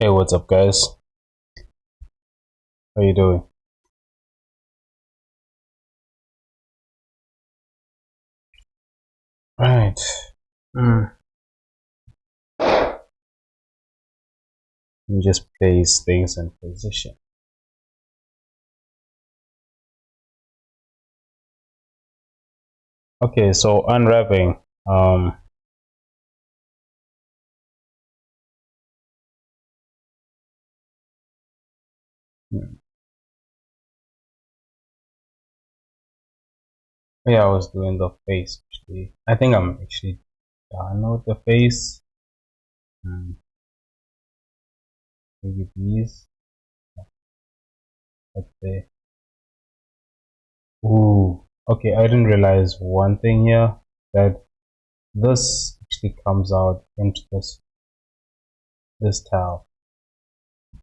Hey, what's up, guys? How you doing? Right. Let me just place things in position. Okay, so unwrapping. Yeah, I was doing the face actually. I think I'm actually done with the face. Maybe these. Let's say. Ooh. Okay, I didn't realize one thing here, that this actually comes out into this tile,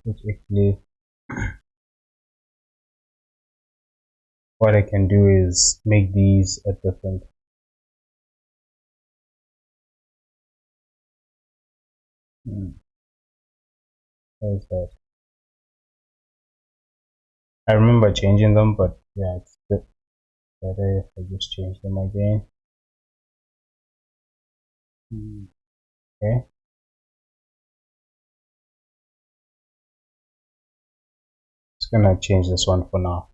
which actually what I can do is make these a different. Where's that? I remember changing them, but yeah, it's a bit better if I just change them again. Okay. Just gonna change this one for now.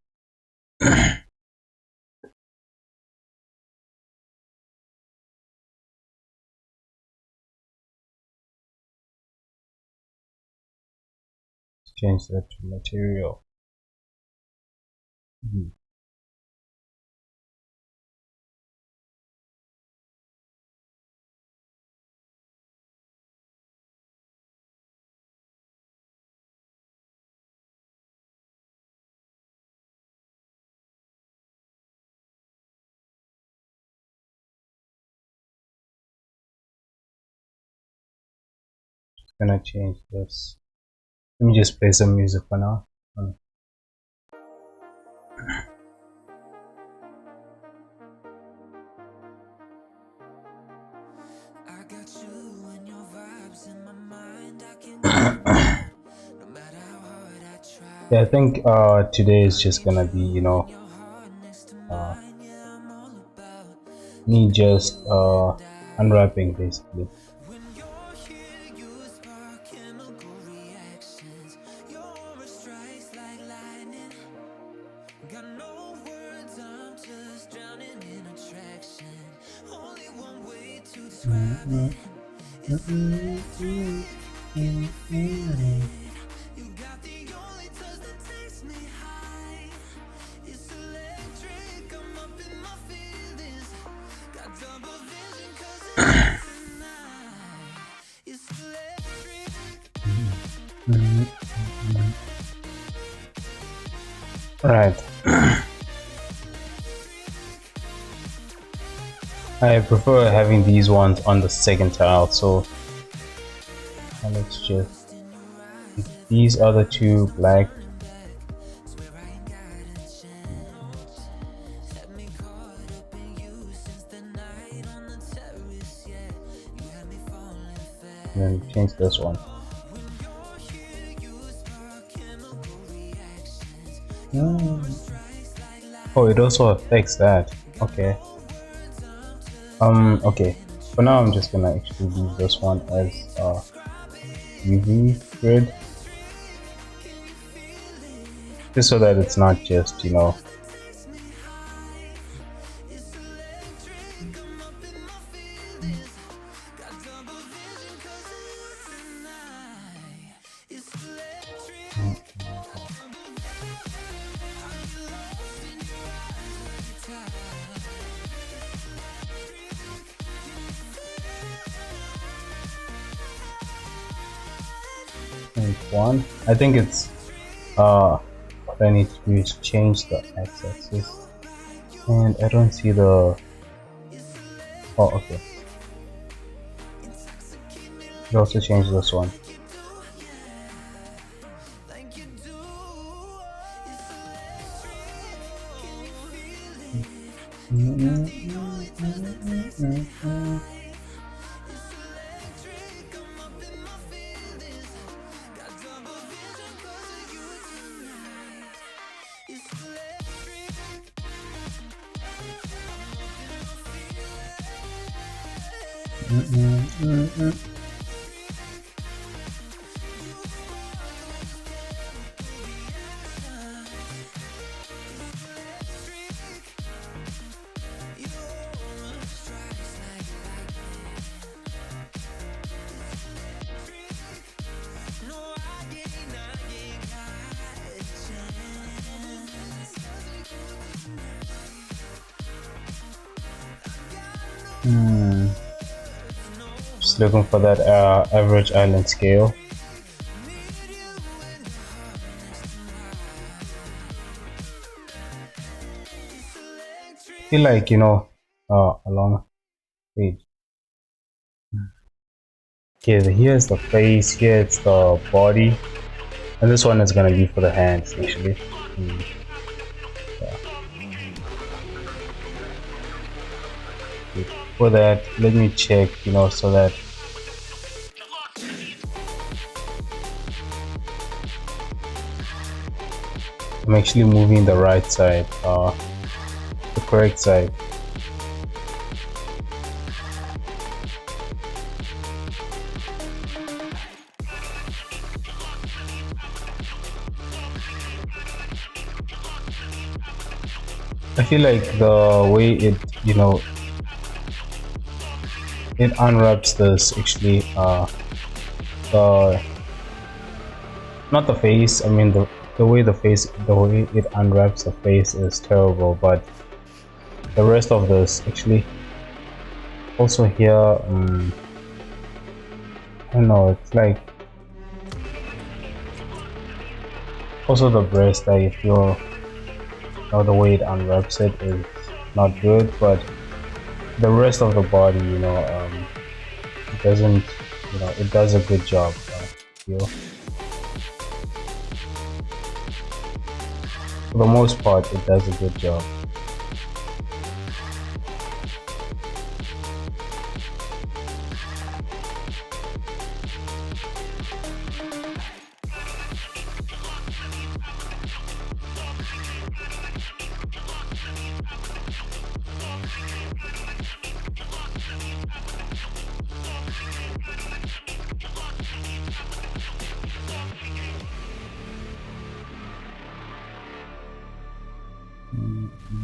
Change that to material. Just gonna change this. Let me just play some music for now. Yeah, I think today is just gonna be, me just unwrapping basically. Right. I prefer having these ones on the second tile, so let's just these other two black. And then change this one. Oh, it also affects that. Okay. Okay. For now, I'm just gonna actually use this one as UV grid, just so that it's not just, one. I think it's what I need to do is change the x-axis, and I don't see the. Oh, okay. You also change this one. Just looking for that average island scale. I feel like, along page. Okay, here's the face, here it's the body, and this one is gonna be for the hands actually. Yeah. For that, let me check, so that I'm actually moving the right side, the correct side. I feel like the way it unwraps this actually, the not the face. I mean the way it unwraps the face is terrible, but the rest of this actually also here. I don't know. It's like also the breast. I feel the way it unwraps it is not good, but the rest of the body, it doesn't. It does a good job. Feel. For the most part, it does a good job.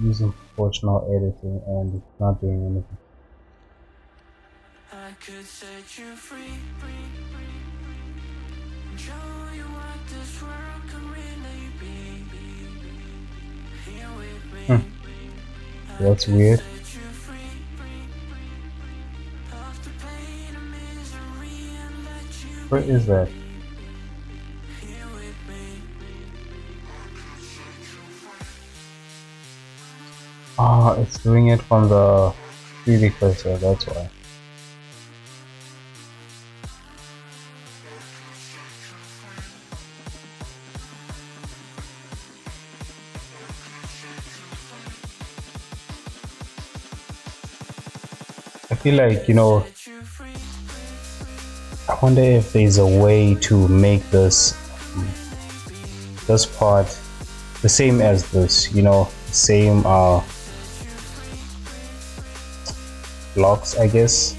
Using proportional editing and it's not doing anything. I could set you free, show you what this world can really be. Here with me. That's weird. Where is that? Ah, it's doing it from the 3D cursor, that's why. I feel like, I wonder if there's a way to make this part the same as this, same blocks, I guess.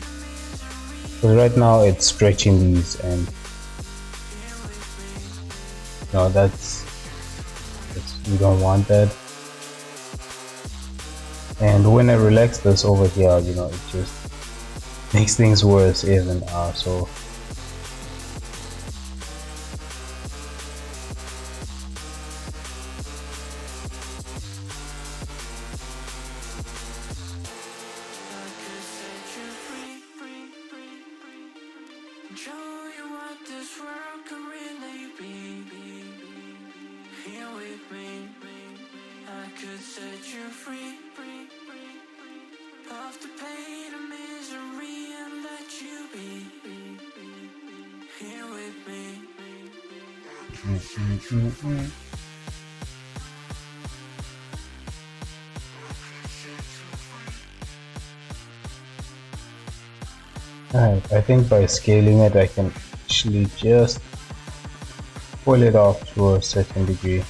Because right now it's stretching these, and that's you don't want that. And when I relax this over here, it just makes things worse even. So Alright, I think by scaling it I can actually just pull it off to a certain degree.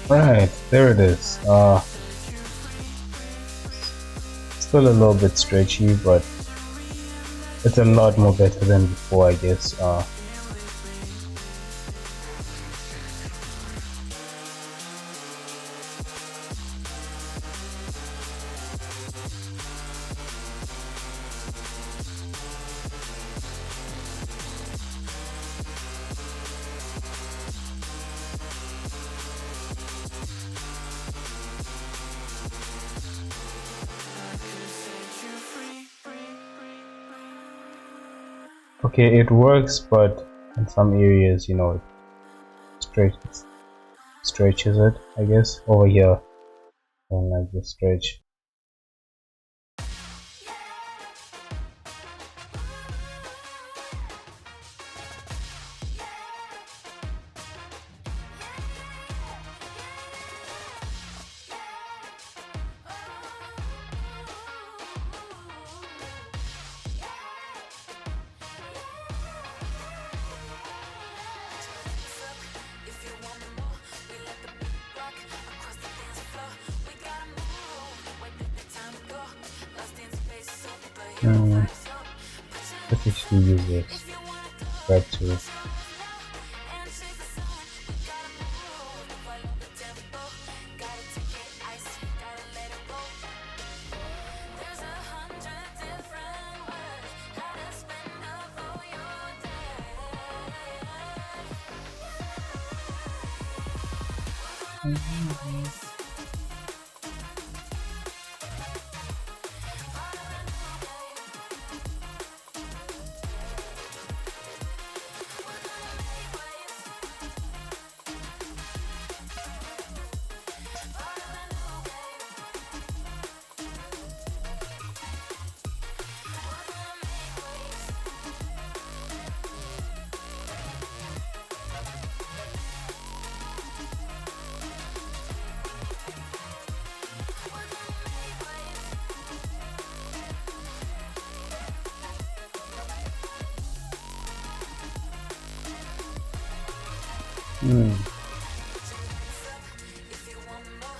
Right, there it is. Still a little bit stretchy, but it's a lot more better than before, I guess. Okay, it works, but in some areas, you know, it stretches it, I guess. Over here, I don't like the stretch. Let's actually use this grab tool.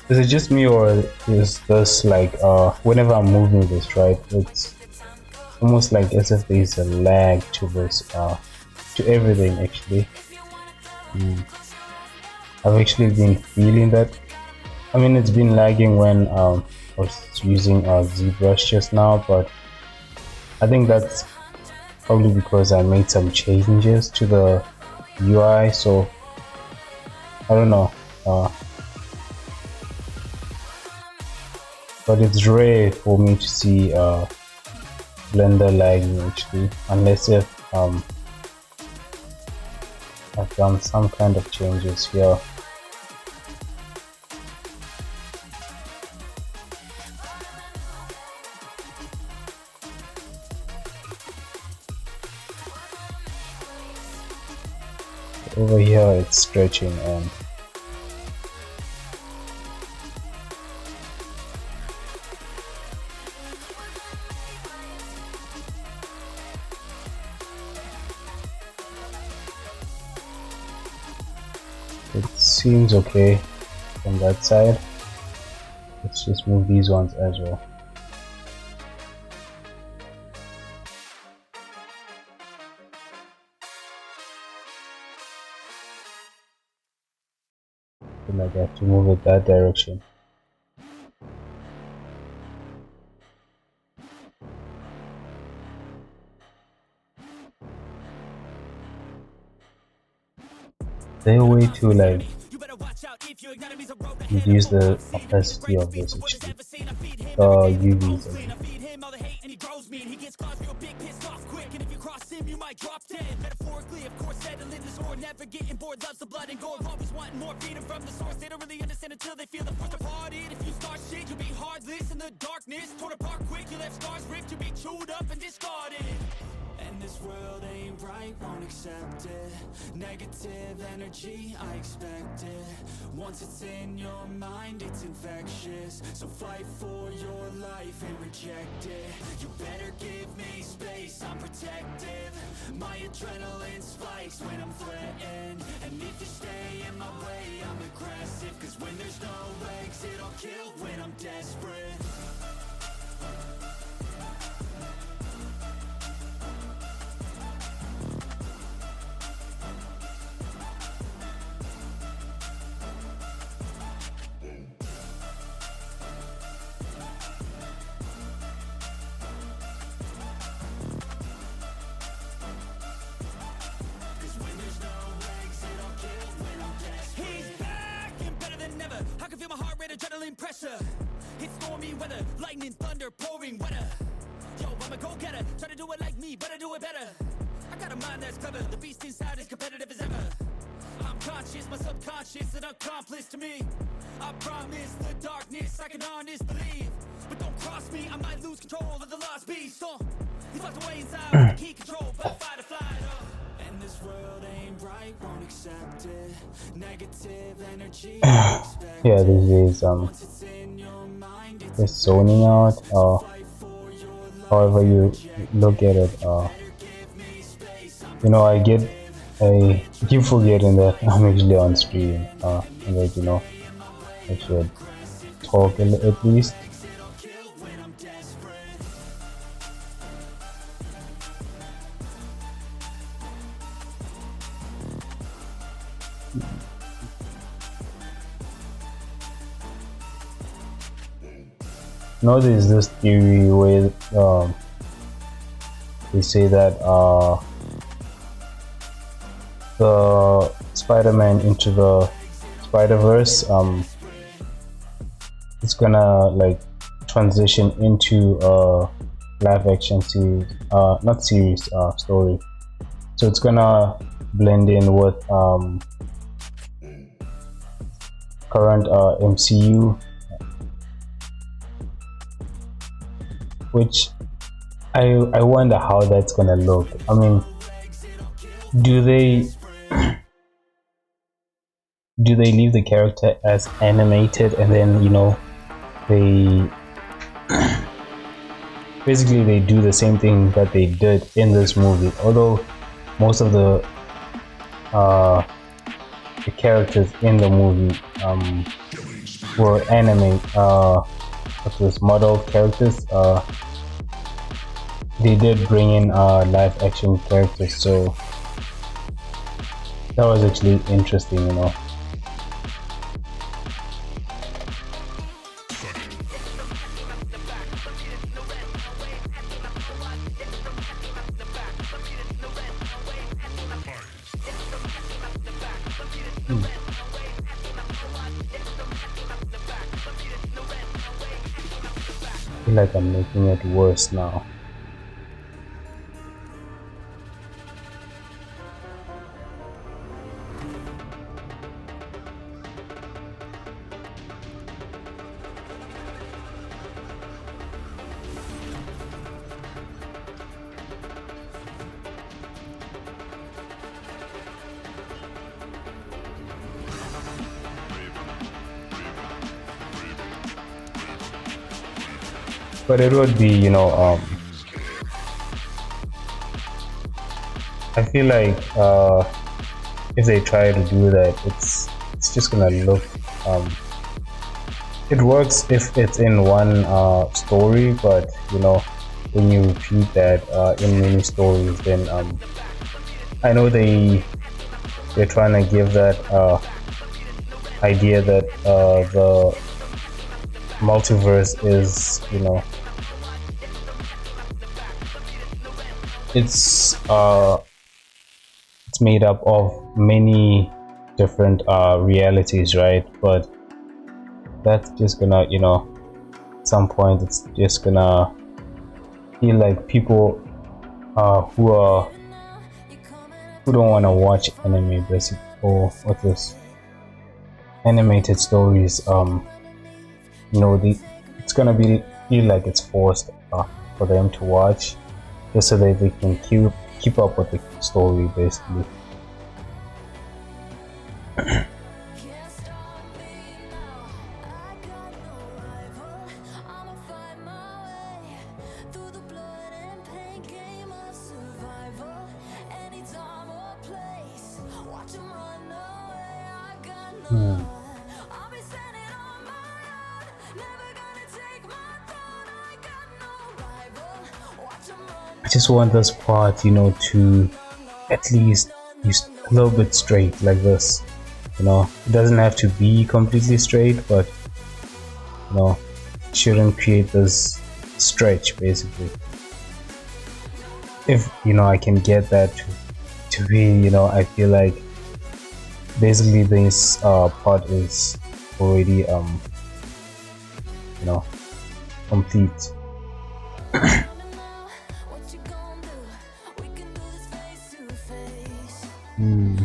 Is it just me, or is this like whenever I'm moving this, right, it's almost like as if there's a lag to this to everything actually. I've actually been feeling that. I mean, it's been lagging when I was using ZBrush just now, but I think that's probably because I made some changes to the UI, so I don't know. But it's rare for me to see Blender lagging actually, unless if I've done some kind of changes here. Over here it's stretching, and it seems okay from that side. Let's just move these ones as well. I feel like I have to move it that direction. They're way too like reduce the opacity of this actually. UVs. Metaphorically, of course, settling this or never getting bored, loves the blood and gore, always wanting more freedom from the source. They don't really understand until they feel the force departed. If you start shit, you'll be heartless in the darkness, torn apart quick, you left scars ripped, you'll be chewed up and discarded. And this world ain't right, won't accept it. Negative energy, I expect it. Once it's in your mind, it's infectious. So fight for your life and reject it. You better give me space, I'm protective My adrenaline spikes when I'm threatened, and if you stay in my way, I'm aggressive. Cause when there's no exit, I'll kill when I'm desperate. I can feel my heart rate, adrenaline pressure. It's stormy weather, lightning, thunder, pouring weather. Yo, I'm a go-getter, try to do it like me, but I do it better. I got a mind that's clever, the beast inside is competitive as ever. I'm conscious, my subconscious, an accomplice to me. I promise the darkness, I can honest believe. But don't cross me, I might lose control of the lost beast. He's locked away inside with the key control, but fight or flight. And this world ain't right, won't accept it. Negative energy, Yeah, this is just zoning out, however you look at it. You know, I keep forgetting that I'm actually on stream, and that, you know, I should talk at least. You know, there's this theory where they say that the Spider-Man Into the Spider-Verse it's gonna like transition into a live-action series, not series, story. So it's gonna blend in with current MCU, which I wonder how that's gonna look. I mean, do they leave the character as animated, and then, you know, they basically they do the same thing that they did in this movie, although most of the characters in the movie were model characters. They did bring in live action characters, so that was actually interesting, you know. I feel like I'm making it worse now. But it would be, you know, I feel like if they try to do that, it's just gonna look, it works if it's in one story, but you know, when you repeat that in many stories, then I know they're trying to give that idea that the multiverse is, you know, it's made up of many different realities, right? But that's just gonna, you know, at some point it's just gonna feel like people who don't want to watch anime, basically, or what this animated stories, you know, it's gonna feel like it's forced for them to watch, just so that they can keep up with the story, basically. Hmm. I just want this part, to at least be a little bit straight like this. It doesn't have to be completely straight, but it shouldn't create this stretch basically. If I can get that to be, I feel like basically this part is already complete. Hmm.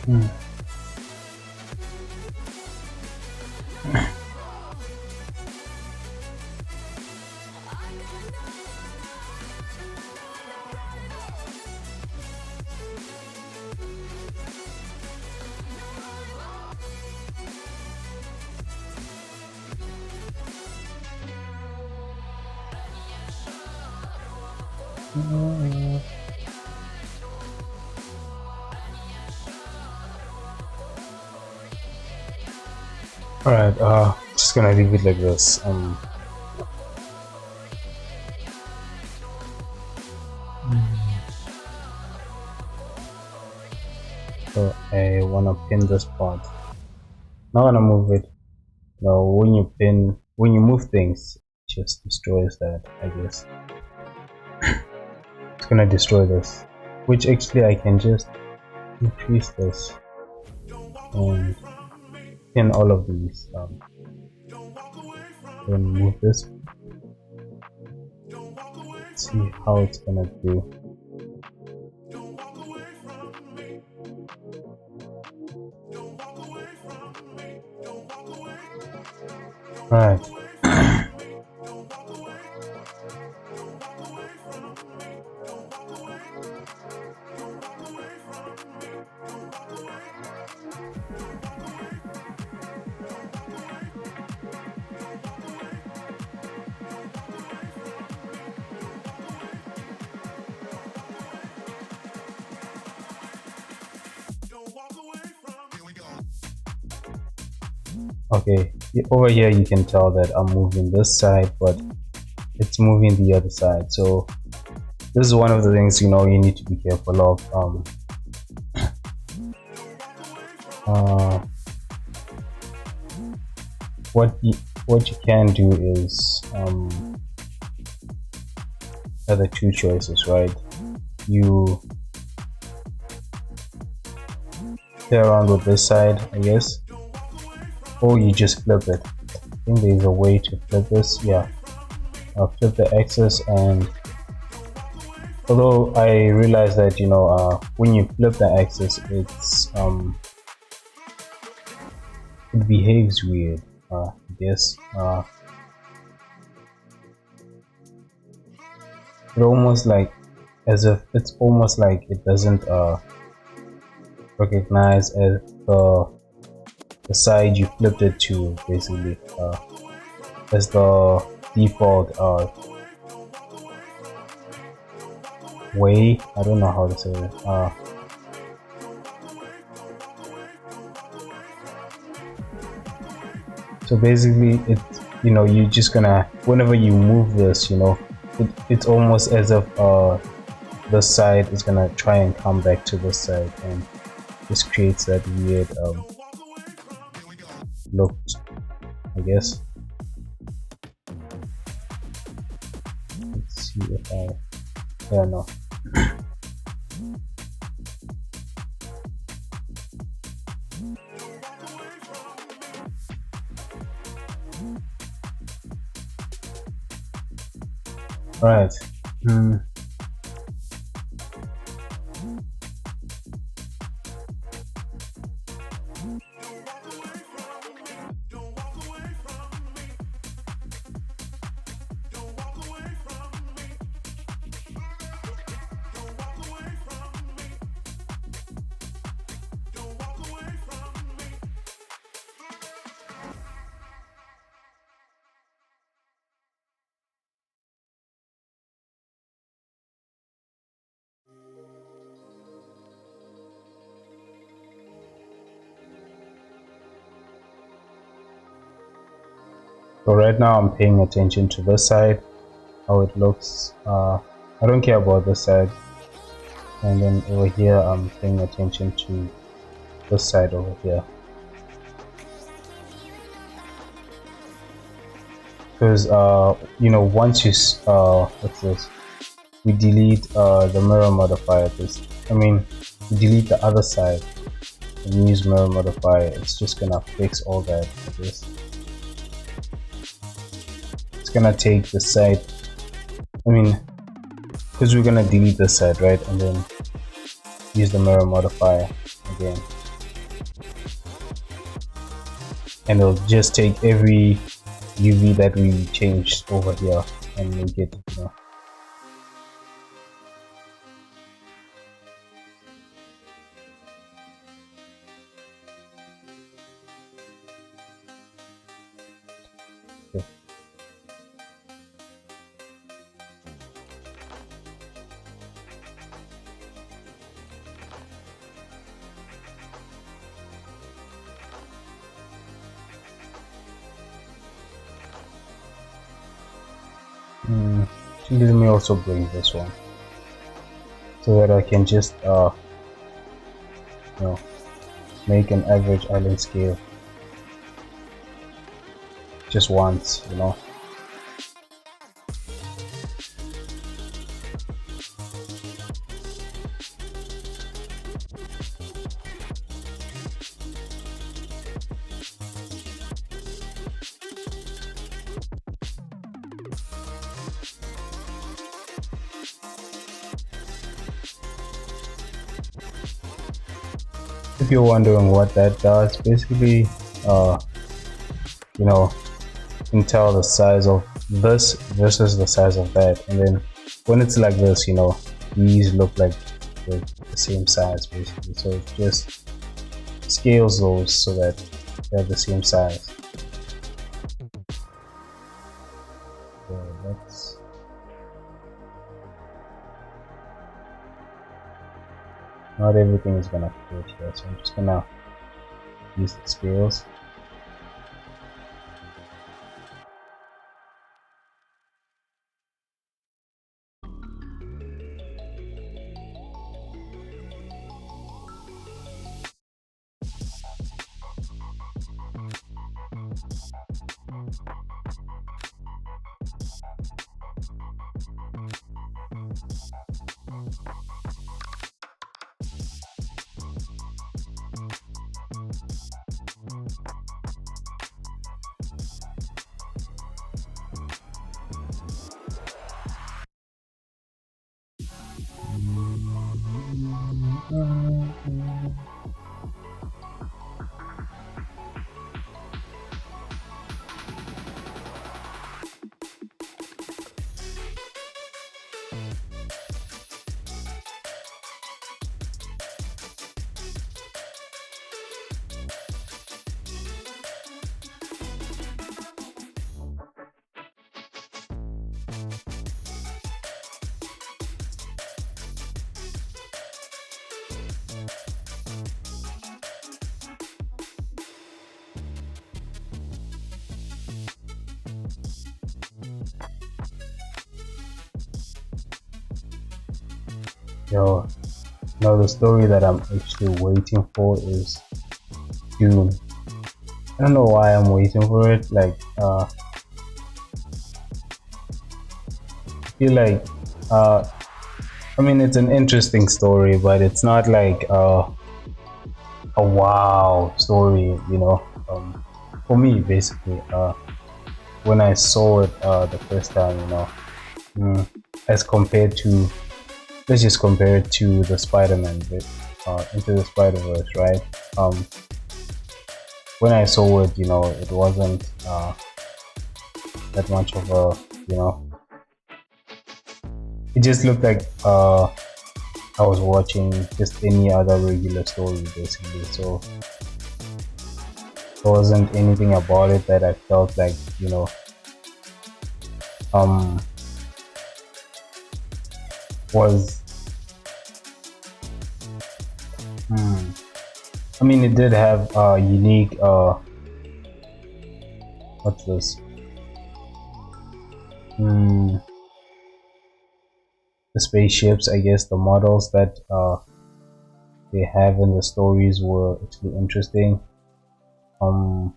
Hmm. Alright, just gonna leave it like this. So I wanna pin this part. Not gonna move it. No, when you move things, it just destroys that, I guess. It's gonna destroy this. Which actually I can just increase this and pin all of these. Then move this. See how it's gonna do. Right. Okay, over here you can tell that I'm moving this side, but it's moving the other side. So this is one of the things you need to be careful of. What you can do is other two choices, right? You play around with this side, I guess, or you just flip it. I think there is a way to flip this. Yeah, I'll flip the axis, and although I realize that when you flip the axis, it behaves weird. I guess it almost like it's almost like it doesn't recognize as the side you flipped it to, basically as the default way. I don't know how to say it. So basically you're just gonna, whenever you move this, it's almost as if this side is gonna try and come back to this side, and this creates that weird look, I guess. see if I, yeah, no. Right. So right now I'm paying attention to this side, how it looks. I don't care about this side. And then over here I'm paying attention to this side over here. Because you know, once you what's this? We delete the mirror modifier. We delete the other side and use mirror modifier. It's just gonna fix all that. It's gonna take the side. Because we're gonna delete this side, right, and then use the mirror modifier again, and it'll just take every UV that we changed over here and make it, you know. Okay. Let me also bring this one so that I can just you know, make an average island scale just once, you know. If you're wondering what that does, basically, you know, you can tell the size of this versus the size of that, and then when it's like this, you know, these look like the same size basically. So it just scales those so that they're the same size. So that's not everything is gonna fit here, so I'm just gonna use the scales. Yo, now the story that I'm actually waiting for is June. I don't know why I'm waiting for it. Like, feel like I mean, it's an interesting story, but it's not like a wow story, you know. For me, basically, when I saw it the first time, you know, mm, as compared to, let's just compare it to the Spider-Man bit, Into the Spider-Verse, right? Um, when I saw it, you know, it wasn't that much of a, you know, it just looked like I was watching just any other regular story, basically. So there wasn't anything about it that I felt like, you know, um, was. Hmm, I mean, it did have unique. What's this? Hmm, the spaceships, I guess, the models that they have in the stories were actually interesting. Um,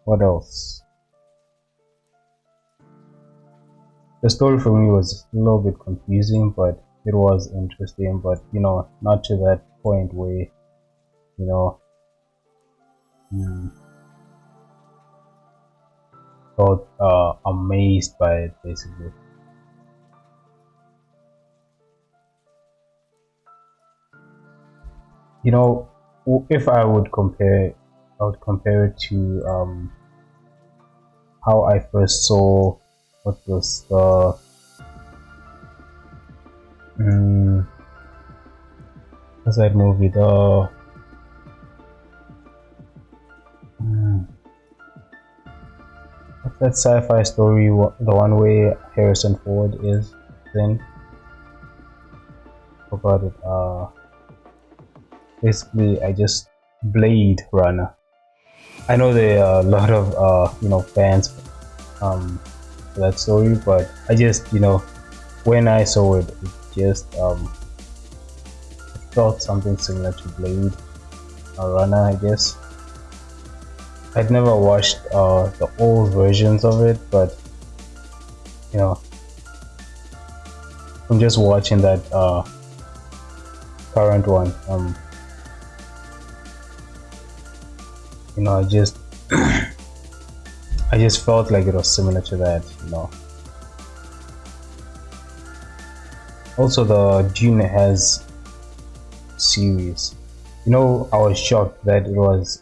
what else? The story for me was a little bit confusing, but it was interesting. But you know, not to that point where you know, hmm, felt amazed by it, basically. You know, if I would compare, I would compare it to how I first saw what was the um, what's that movie? The um, what's that sci-fi story? The one where Harrison Ford is in? Forgot it. Basically, I just Blade Runner. I know there are a lot of you know fans for that story, but I just you know when I saw it, it just felt something similar to Blade Runner, I guess. I'd never watched the old versions of it, but you know, I'm just watching that current one. You know, I just felt like it was similar to that. You know, also the Dune has series. You know, I was shocked that it was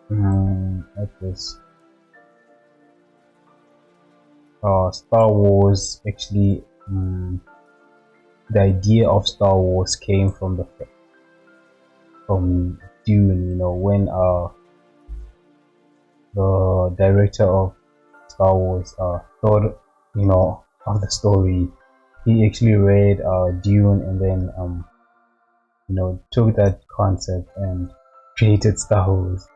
like this. Star Wars actually, the idea of Star Wars came from Dune. You know, when the director of Star Wars thought, you know, of the story, he actually read Dune and then you know took that concept and created Star Wars.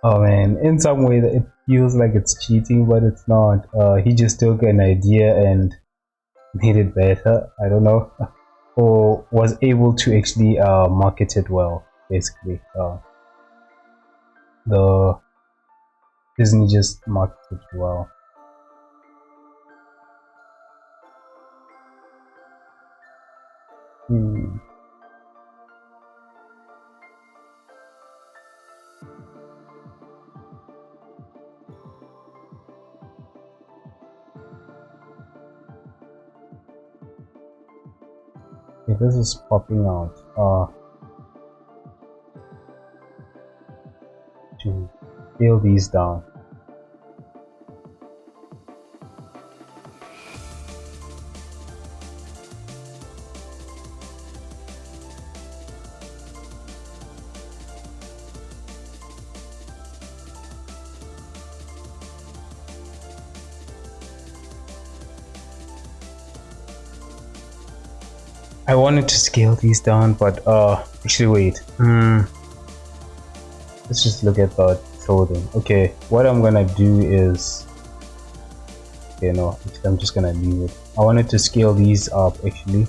Oh man, in some way it feels like it's cheating, but it's not. He just took an idea and made it better. I don't know, or was able to actually market it well. Basically, the Disney just marketed it well. Hmm. Okay, this is popping out. To scale these down. I wanted to scale these down, but actually wait. Let's just look at the clothing. Okay, what I'm gonna do is, okay, no, I'm just gonna leave it. I wanted to scale these up actually,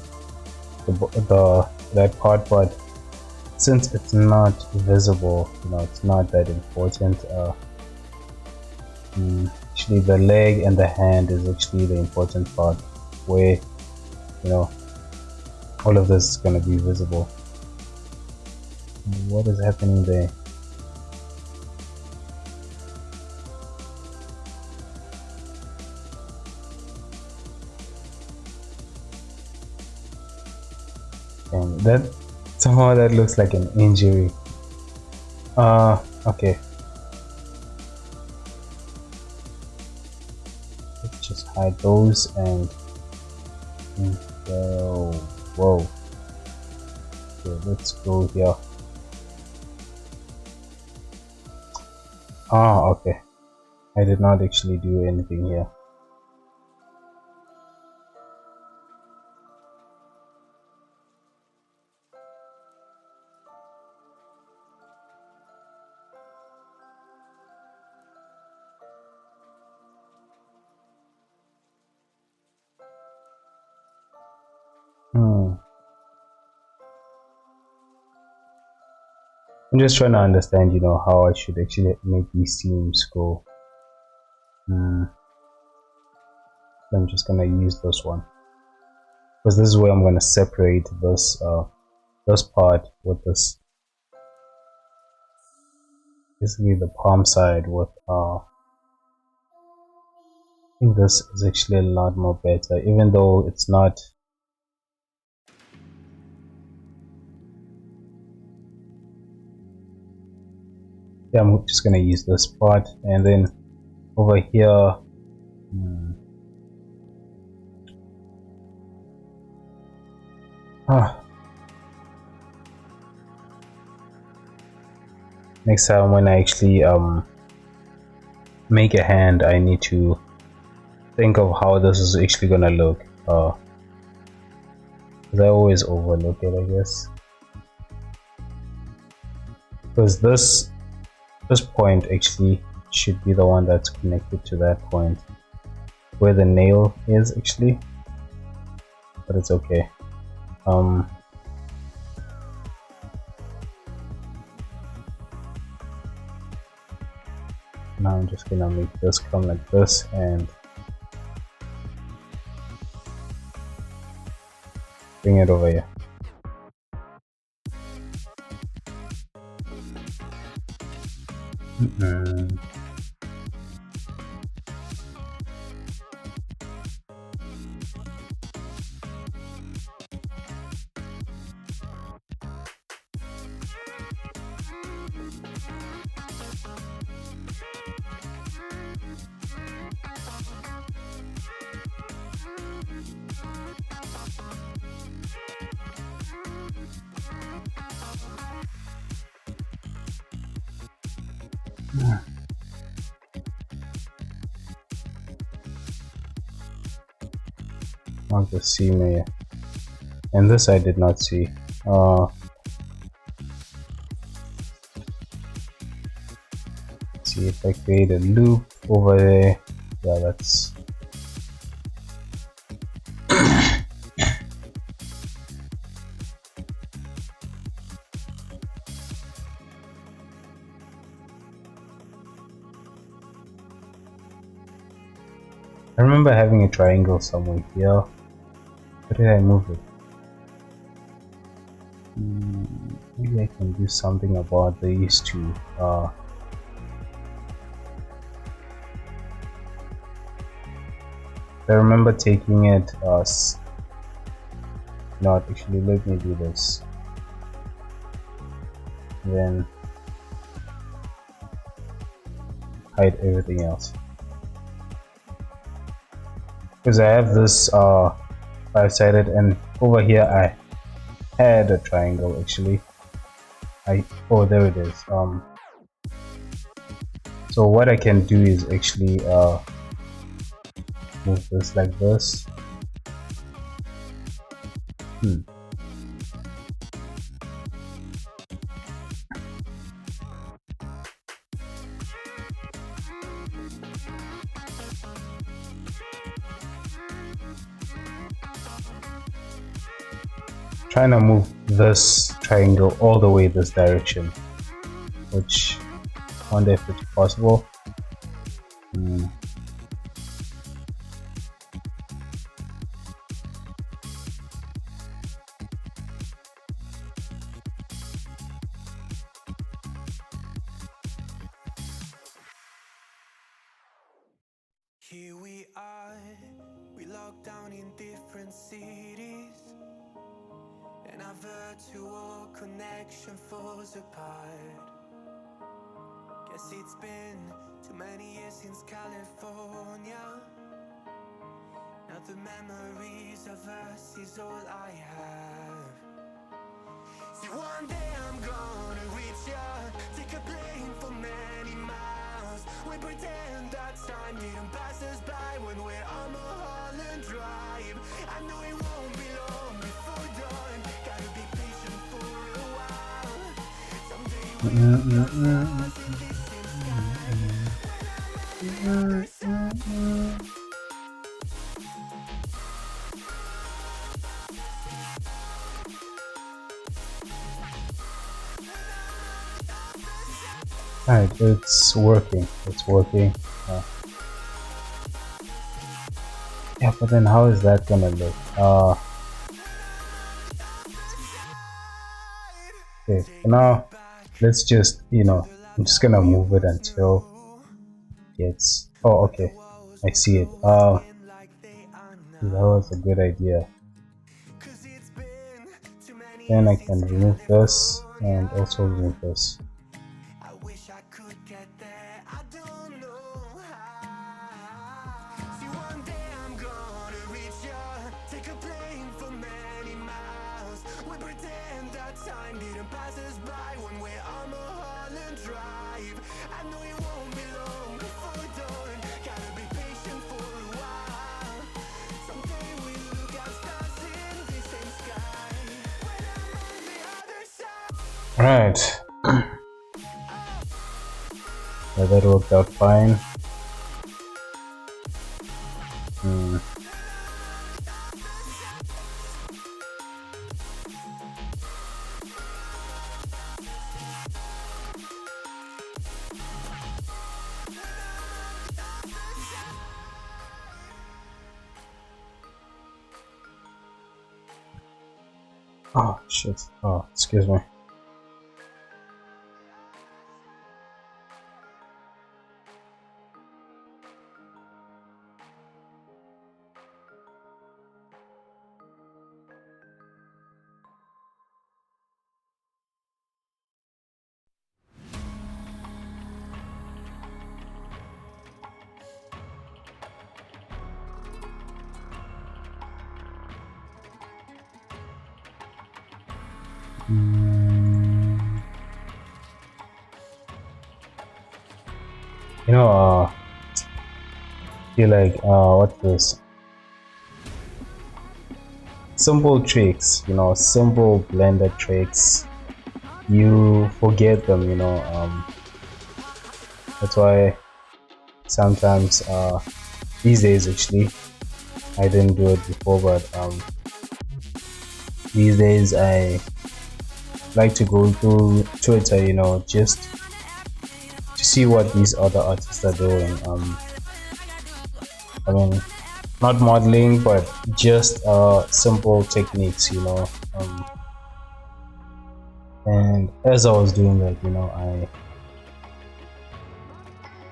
the that part, but since it's not visible, you know, it's not that important. Actually the leg and the hand is actually the important part, where you know all of this is going to be visible. What is happening there? And that somehow that looks like an injury. Okay, let's just hide those and go. Whoa. Okay, let's go here. Okay, I did not actually do anything here. I'm just trying to understand, how I should actually make these seams go. I'm just gonna use this one because this is where I'm gonna separate this part with this, basically the palm side with I think this is actually a lot more better, even though it's not. Yeah, I'm just gonna use this part, and then over here, next time when I actually make a hand, I need to think of how this is actually gonna look, because I always overlook it, I guess, because this point actually should be the one that's connected to that point where the nail is actually, but it's okay. Now I'm just gonna make this come like this and bring it over here. I'll just see me, and this I did not see. See if I create a loop over there. Yeah, that's I remember having a triangle somewhere here. Where did I move it? Maybe I can do something about these two. I remember taking it not actually, let me do this. Then hide everything else. Because I have this five-sided, and over here I had a triangle actually. Oh, there it is. So what I can do is actually move this like this. Trying to move this triangle all the way this direction, which I wonder if it's possible. Hmm. Here we are, we locked down in different cities, and our virtual connection falls apart. Guess it's been too many years since California. Now the memories of us is all I have. See, one day I'm gonna reach ya, take a plane for many miles. We pretend that time didn't pass us by when we're on Mulholland Drive. I know it won't be long before dawn, gotta be patient for a while. Someday we'll look out stars in this same sky, when I'm on the other side. Alright, it's working. It's working. Yeah, but then how is that gonna look? Okay, for now, let's just, I'm just gonna move it until it gets. Oh, okay. I see it. That was a good idea. Then I can remove this and also remove this. I wish I could get there, I don't know how. See, one day I'm gonna reach ya, take a plane for many miles. We pretend that time didn't pass us by when we're on Mulholland Drive. I know it won't be long before dawn, gotta be patient for a while. Someday we'll look at stars in the same sky, when I'm on the other side. Alright. Yeah, that worked out fine. Oh shit. Oh, excuse me. You know, feel like what's this? Simple tricks, simple blender tricks. You forget them, that's why sometimes these days actually I didn't do it before, but these days I like to go through Twitter, just to see what these other artists are doing. I mean, not modeling, but just simple techniques, and as I was doing that,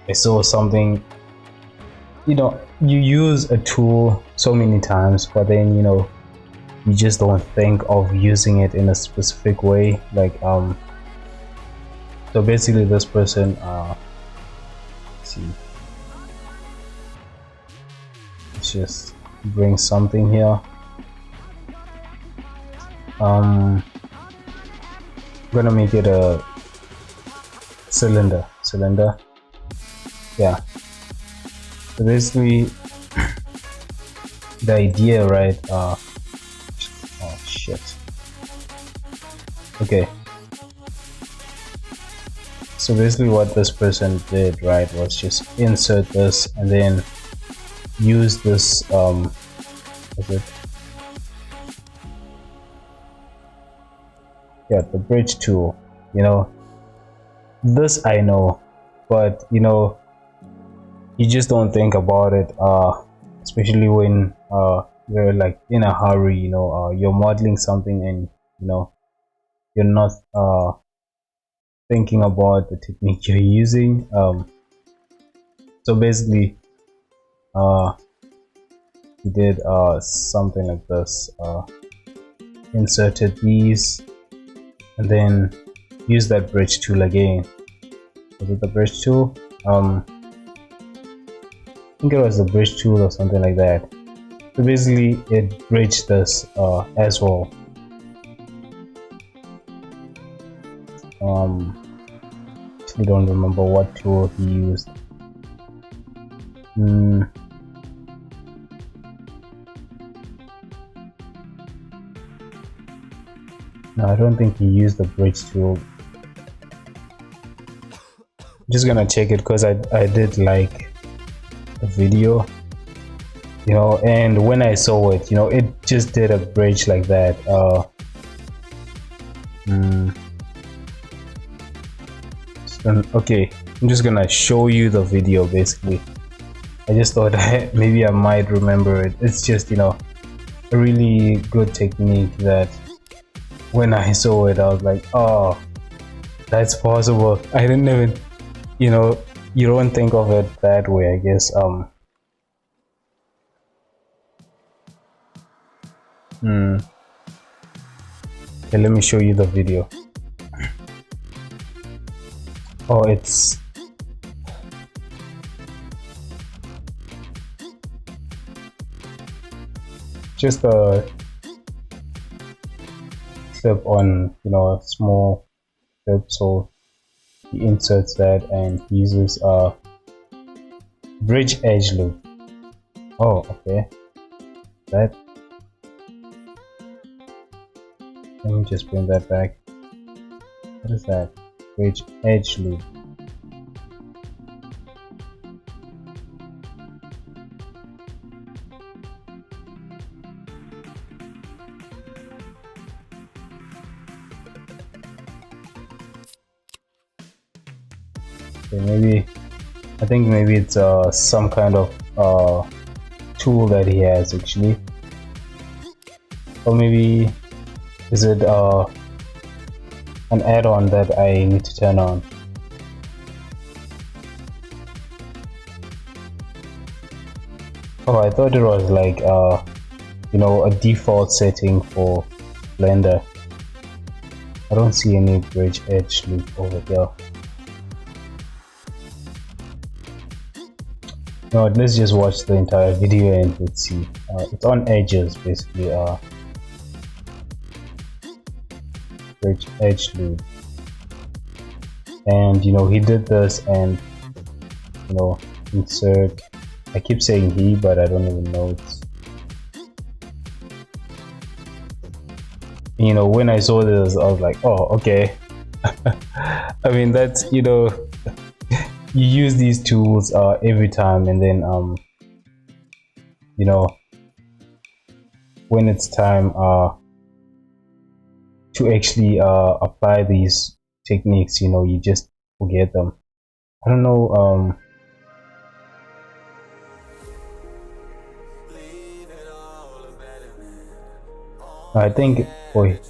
I saw something. You use a tool so many times, but then you just don't think of using it in a specific way. Like so basically this person let's see, let's just bring something here. I'm gonna make it a cylinder. Yeah, so basically the idea, right? Oh shit. Okay, so basically what this person did, right, was just insert this and then use this is it, yeah, the bridge tool. This I know, but you just don't think about it, especially when you're like in a hurry, you're modeling something and you're not thinking about the technique you're using. So basically, uh, we did something like this. Inserted these and then use that bridge tool again. Was it the bridge tool? I think it was the bridge tool or something like that. So basically it bridged this as well. Actually don't remember what tool he used. No, I don't think he used the bridge tool. I'm just gonna check it because I did like the video, and when I saw it, it just did a bridge like that. Okay, I'm just gonna show you the video. Basically, I just thought maybe I might remember it. It's just a really good technique that when I saw it I was like, oh, that's possible. I didn't even, you don't think of it that way, I guess. Okay, let me show you the video. Oh, it's just a clip on a small clip, so he inserts that and he uses a bridge edge loop. Oh, okay, that, let me just bring that back. What is that? Bridge edge loop. Okay, I think maybe it's some kind of tool that he has actually, or maybe is it an add-on that I need to turn on. Oh, I thought it was like a default setting for Blender. I don't see any bridge edge loop over there. No, let's just watch the entire video and let's see. It's on edges basically. Bridge edge loop, and he did this and insert. I keep saying he, but I don't even know it's. When I saw this, I was like, oh, okay. I mean, that's you use these tools every time, and then when it's time to actually apply these techniques, you just forget them. I don't know. I think. Wait.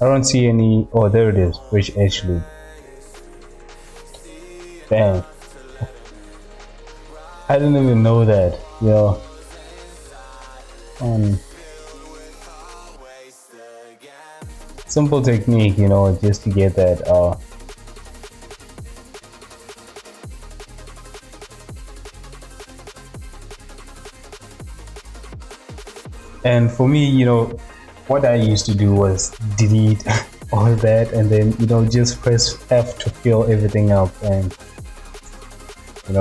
I don't see any. Oh, there it is. Bridge edge loop. Damn. I didn't even know that. Simple technique, just to get that. And for me, what I used to do was delete all that and then just press F to fill everything up, and and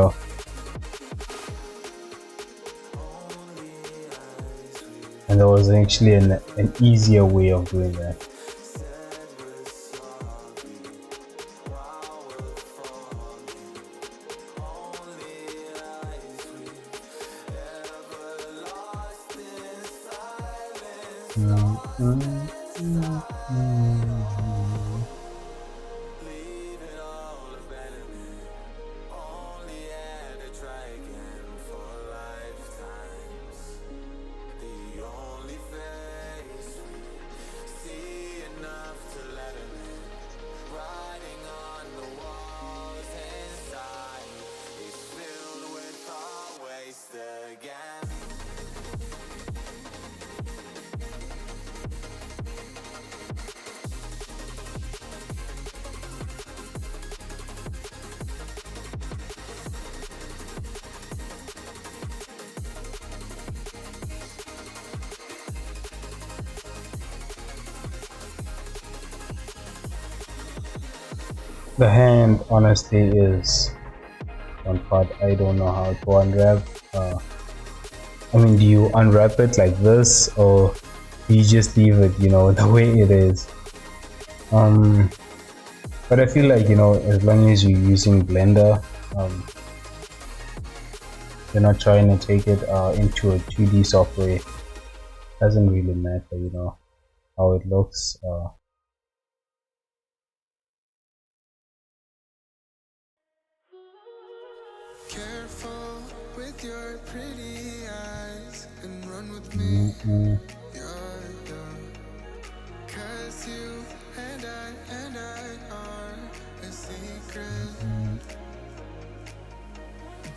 there was actually an easier way of doing that. The hand honestly is one part I don't know how to unwrap. I mean, do you unwrap it like this, or do you just leave it, the way it is? Um, but I feel like, as long as you're using Blender, you're not trying to take it into a 2D software. It doesn't really matter, how it looks. Careful with your pretty eyes and run with me. Mm-mm. Yeah. Cause you and I are a secret.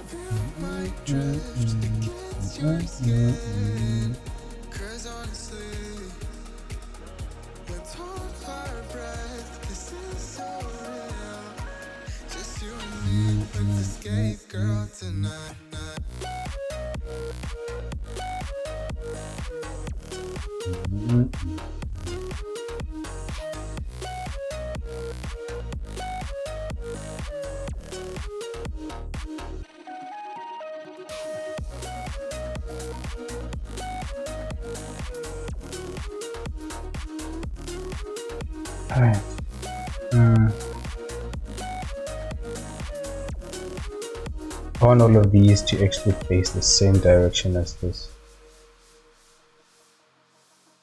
Feel my drift against your skin. Cause honestly, let's hold our breath. This is so real. Just you and me, let's escape, girl, tonight. Alright. Mm. I want all of these to actually face the same direction as this.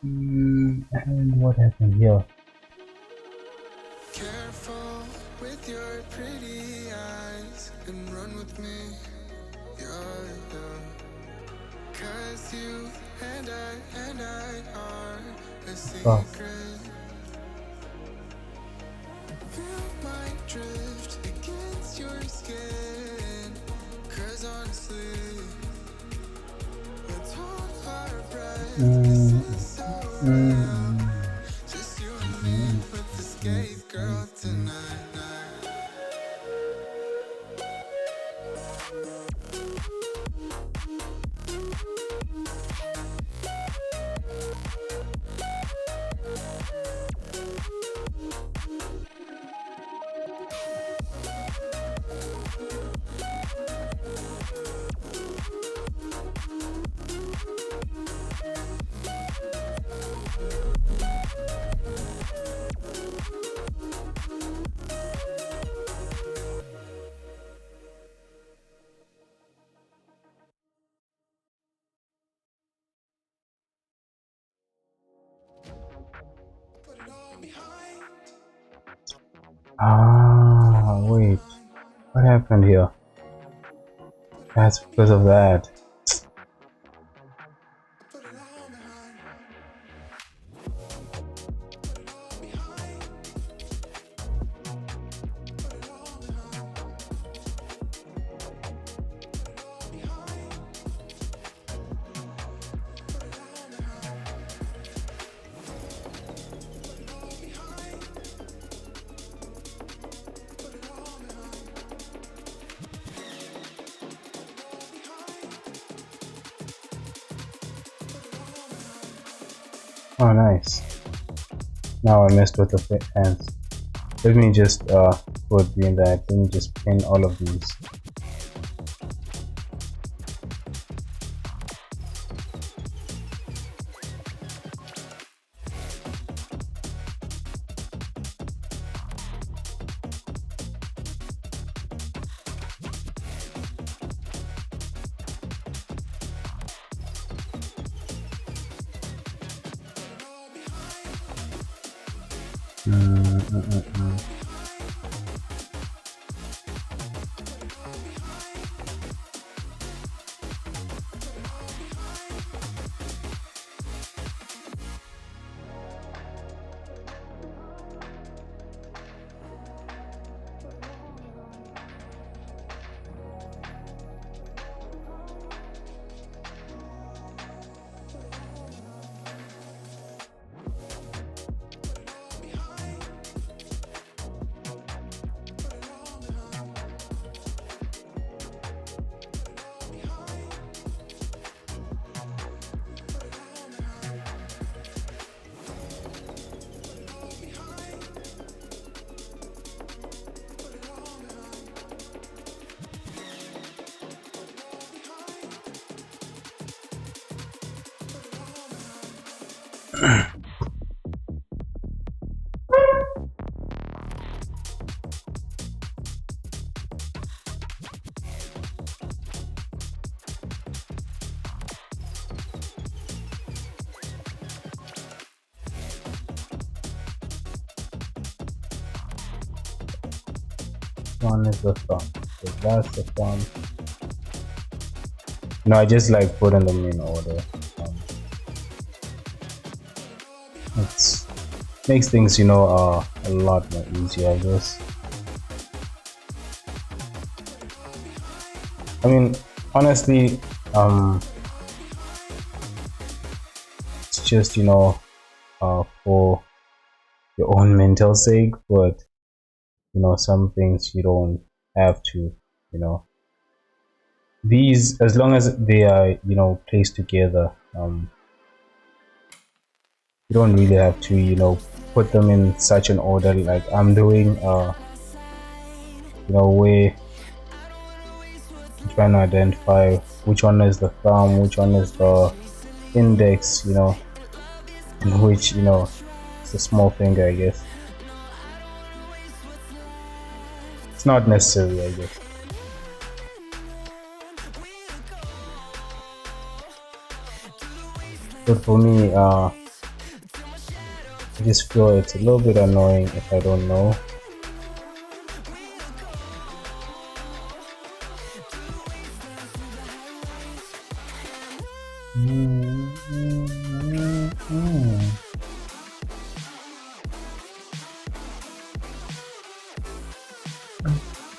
And what happened here? Careful with your pretty eyes and run with me. Yeah. Cause you and I are a Oh. secret. Feel my drift against your skin. Cause honestly, let's hold our breath. This is so real. Just you and me, let's escape, girl, tonight. Wait. What happened here? That's because of that. Oh, nice. Now I messed with the hands. Let me just put in that. Let me just pin all of these. One is the thumb. So that's the thumb. No, I just like putting them in order. It makes things, you know, a lot more easier, I guess. I mean, honestly, it's just, you know, for your own mental sake, but you know, some things you don't have to, you know, these, as long as they are, you know, placed together, you don't really have to, you know, put them in such an order like I'm doing, you know, where I'm trying to identify which one is the thumb, which one is the index, you know, and which, you know, it's the small finger, I guess. It's not necessary, I guess. But for me, I just feel it's a little bit annoying if I don't know.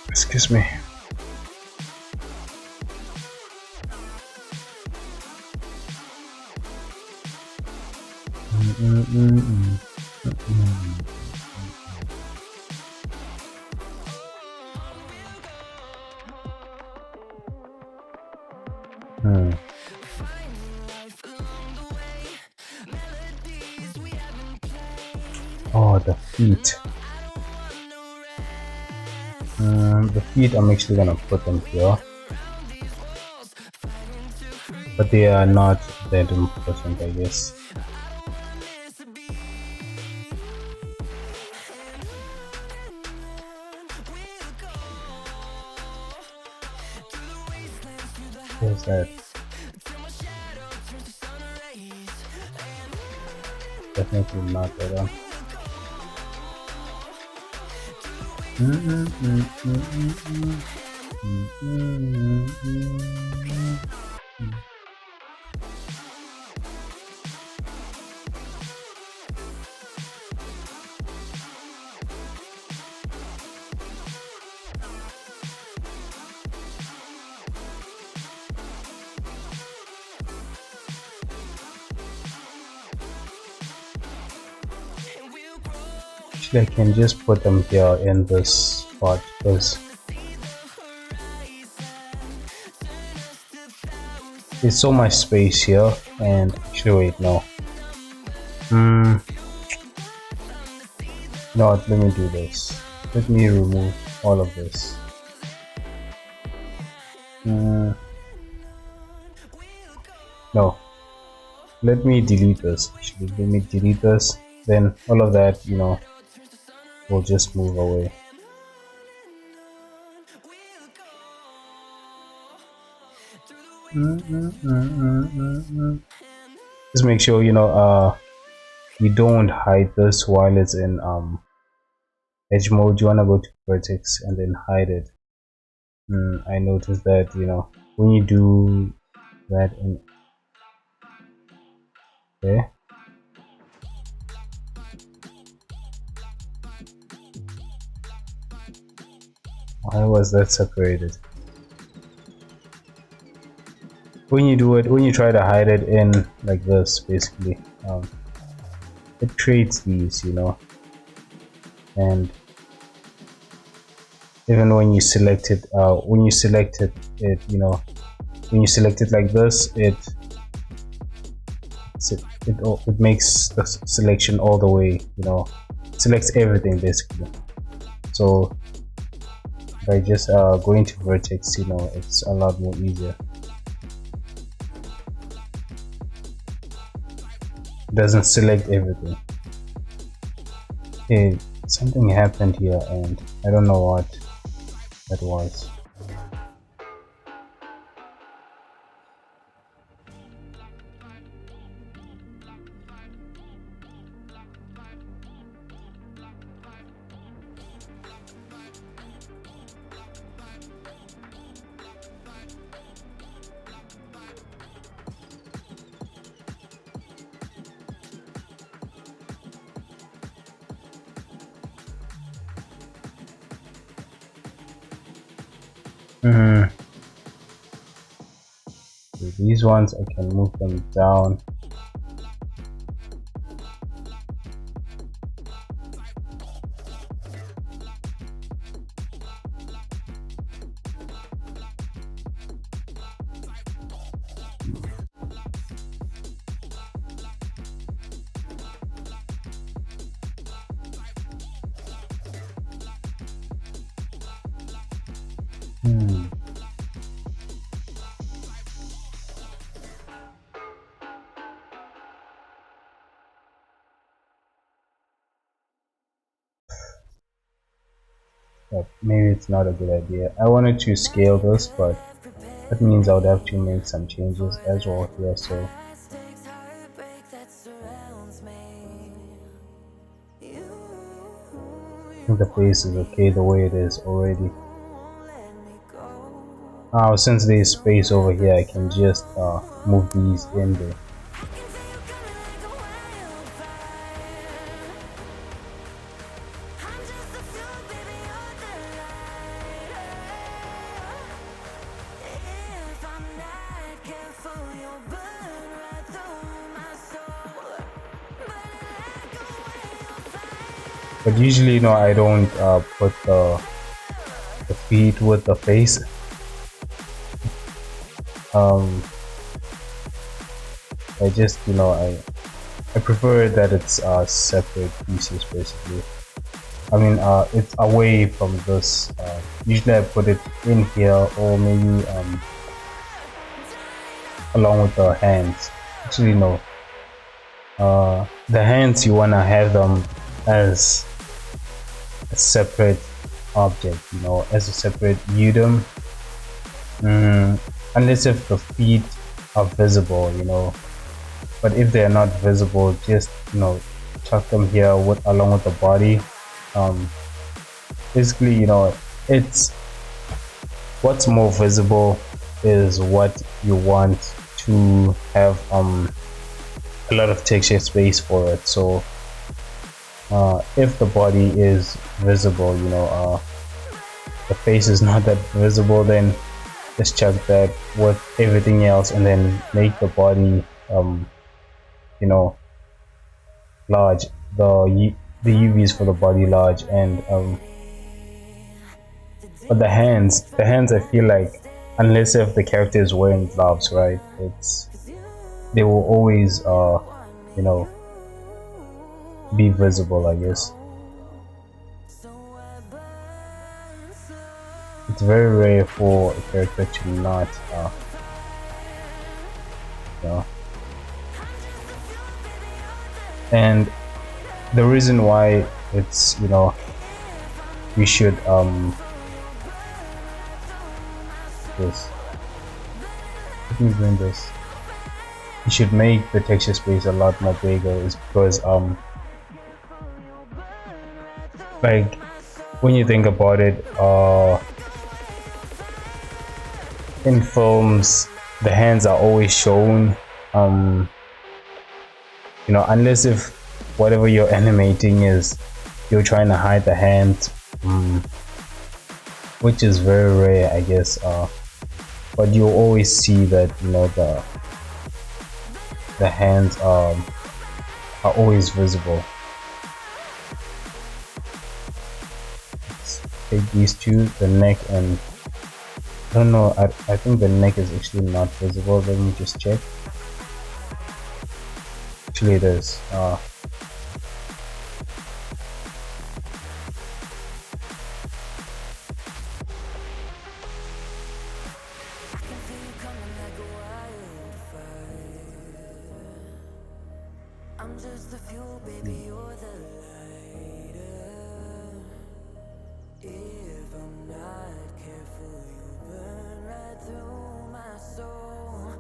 Excuse me. Oh, the feet. The feet, I'm actually gonna put them here, but they are not that important, I guess. Where's that? Definitely not that one. Actually, I can just put them here in this spot because there's so much space here. And actually, wait, no. No, let me do this. Let me remove all of this. No, let me delete this. Actually, let me delete this. Then all of that, you know, will just move away. Just make sure, you know, you don't hide this while it's in edge mode. You wanna go to vertex and then hide it. I noticed that, you know, when you do that in there, why was that separated? When you do it, when you try to hide it in like this, basically, it creates these, you know, and even when you select it, you know, when you select it like this, it makes the selection all the way, you know, selects everything basically. So by just going to vertex, you know, it's a lot more easier. doesn't select everything. Okay, something happened here and I don't know what that was. Okay, these ones I can move them down. Hmm. But maybe it's not a good idea. I wanted to scale this, but that means I would have to make some changes as well here. So I think the face is okay the way it is already. Now, since there's space over here, I can just move these in there. But usually, I don't put the feet with the face. I just, I prefer that it's separate pieces basically. I mean, it's away from this. Usually I put it in here or maybe along with the hands. Actually, no. The hands, you want to have them as a separate object, as a separate item. Unless if the feet are visible, but if they are not visible, just chuck them here along with the body. Basically, it's what's more visible is what you want to have a lot of texture space for it. So if the body is visible, the face is not that visible, then just chuck that with everything else and then make the body large, the UVs for the body large. And but the hands I feel like, unless if the character is wearing gloves, right, they will always be visible, I guess. It's very rare for a character to not and the reason why it's we should this let me bring this you should make the texture space a lot more bigger, is because like when you think about it, in films the hands are always shown, unless if whatever you're animating is you're trying to hide the hand, which is very rare, I guess, but you'll always see that the hands are always visible. Let's take these two, the neck, and I don't know, I think the neck is actually not visible. Let me just check. Actually it is. just the fuel, baby, you're the lighter. If I'm not careful, you'll burn right through my soul,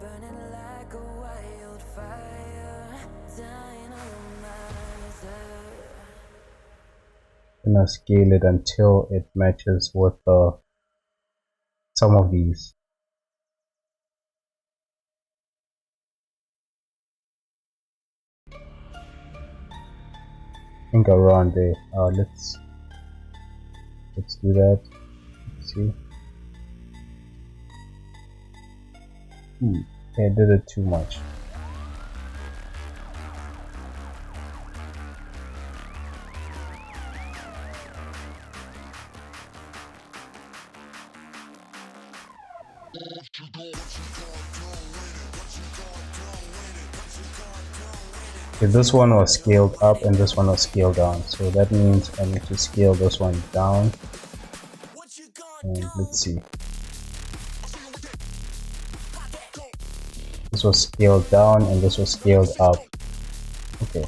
burning like a wildfire, dynamizer. Gonna scale it until it matches with some of these. I think around there. Let's do that. Let's see. Okay, I did it too much. Okay, this one was scaled up and this one was scaled down, so that means I need to scale this one down. And let's see. This was scaled down and this was scaled up. Okay.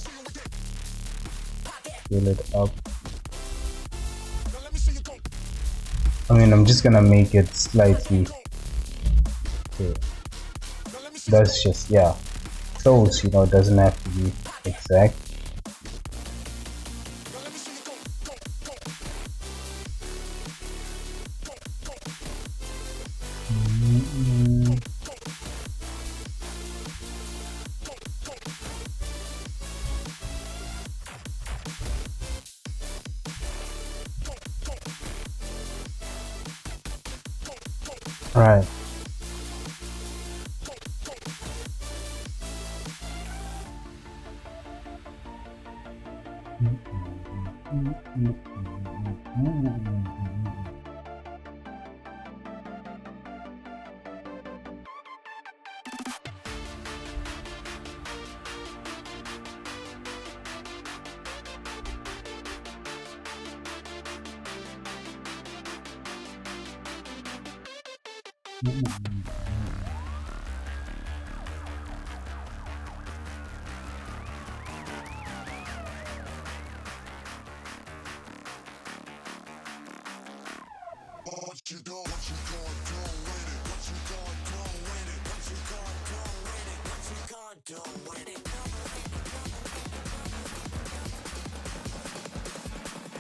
Scale it up. I mean, I'm just gonna make it slightly. Okay. That's just, yeah. Close, you know, it doesn't have to be exact. Right.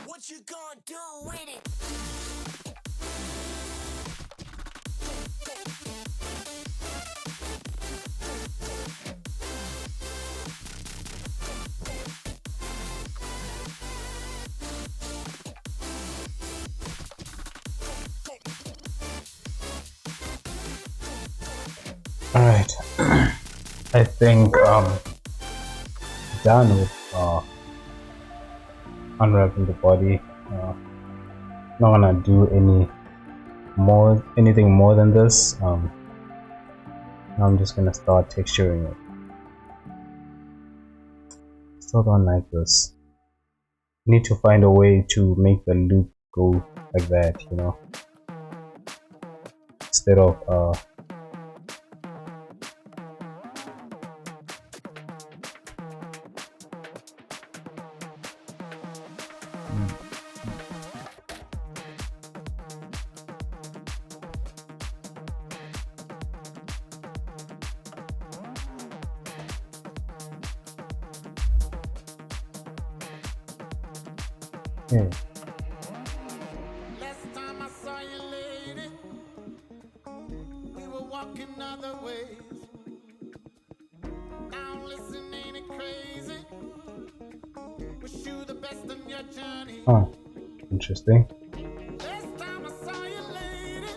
What you gonna do with it? Alright. I think done with unwrapping the body. Not gonna do anything more than this. I'm just gonna start texturing it. Still don't like this. Need to find a way to make the loop go like that, you know, instead of okay. Last time I saw you, lady, we were walking other ways. Now listen, ain't it crazy? Wish you the best on your journey. Oh, interesting. Last time I saw you, lady,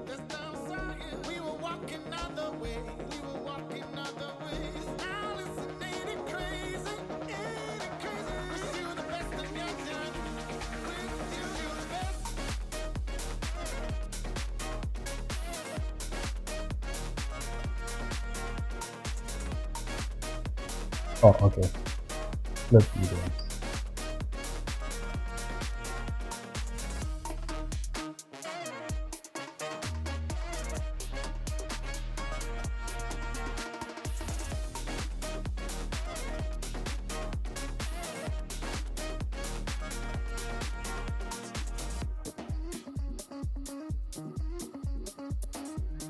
last time I saw you, we were walking other ways. We were walking other ways. Now listen, ain't it crazy? Ain't it crazy? Wish you the best on your journey. Wish you the best. Oh, okay. Let's do this.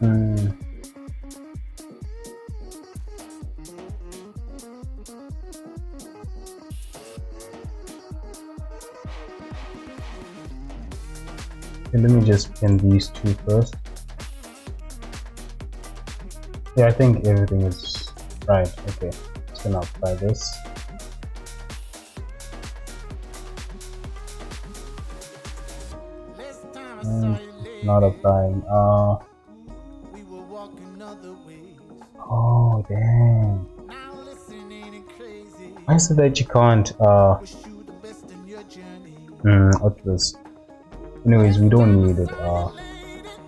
Mm, and let me just pin these two first. Yeah, I think everything is right. Okay, just gonna apply this. Not applying. Oh damn. Why is it that you can't what's this? Anyways, we don't need it.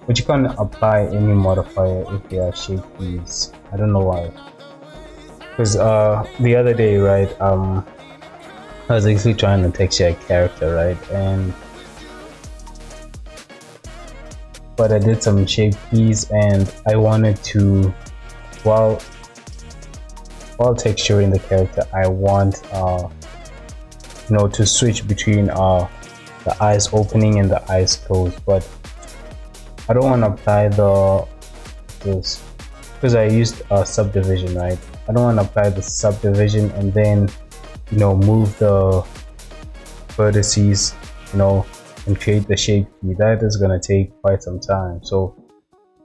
But you can't apply any modifier if they are shape keys. I don't know why. Because the other day, right, I was actually trying to texture a character, right, but I did some shape keys and I wanted to, while texturing the character, I want to switch between the eyes opening and the eyes closed, but I don't want to apply this because I used subdivision, right? I don't want to apply the subdivision and then move the vertices, and create the shape key. That is going to take quite some time, so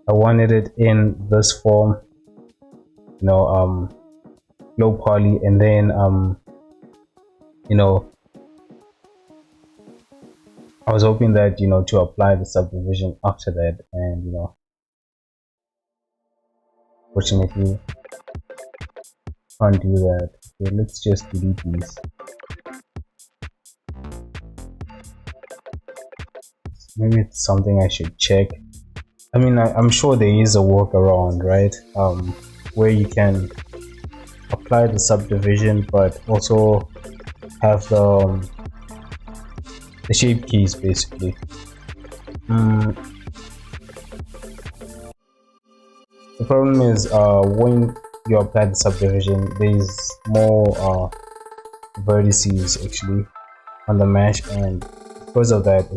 I wanted it in this form, low poly, and then I was hoping that to apply the subdivision after that, and fortunately can't do that. Okay, let's just delete these. Maybe it's something I should check. I mean, I'm sure there is a workaround, right? Where you can apply the subdivision but also have the shape keys basically. The problem is when you apply the subdivision, there's more vertices actually on the mesh, and because of that,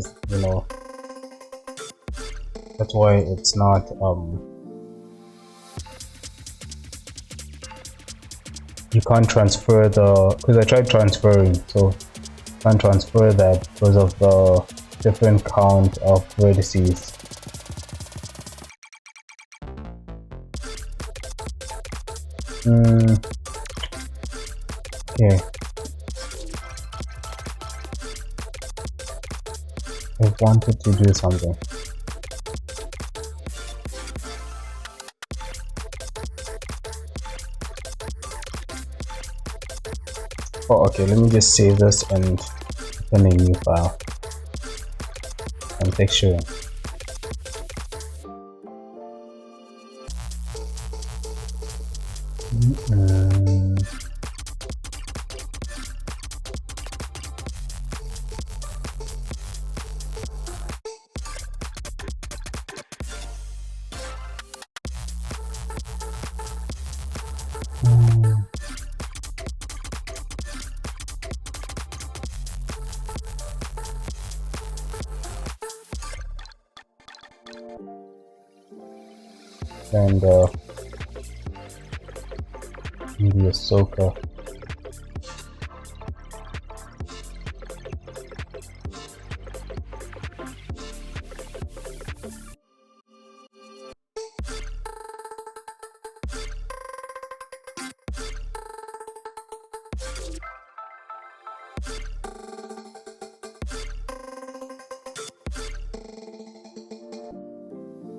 that's why it's not you can't transfer because I tried transferring, so can't transfer that because of the different count of vertices. Okay, I wanted to do something. Oh, okay, let me just save this and open a new file and texture. And maybe Ahsoka.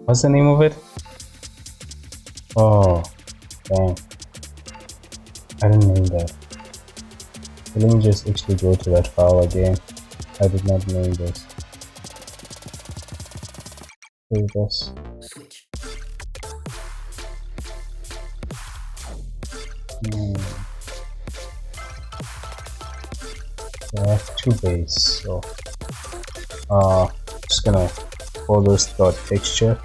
What's the name of it? Oh, dang. I didn't name that. So let me just actually go to that file again. I did not name this. Save this. Switch. I have two base, so just gonna call this dot texture.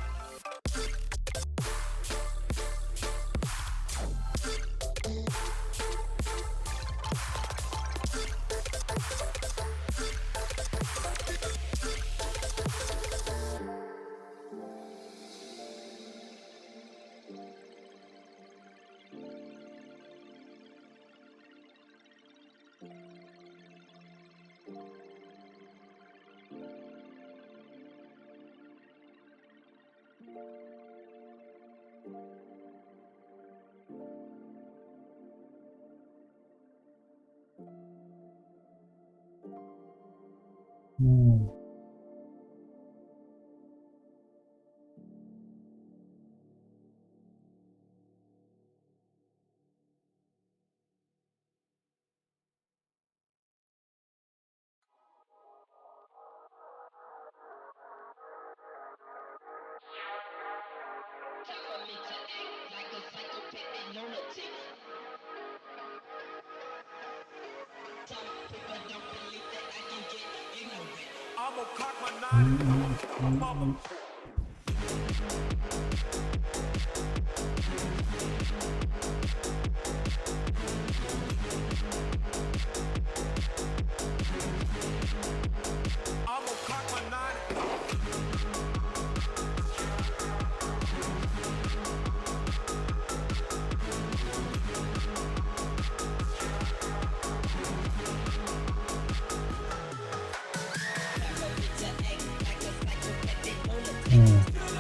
Hmm.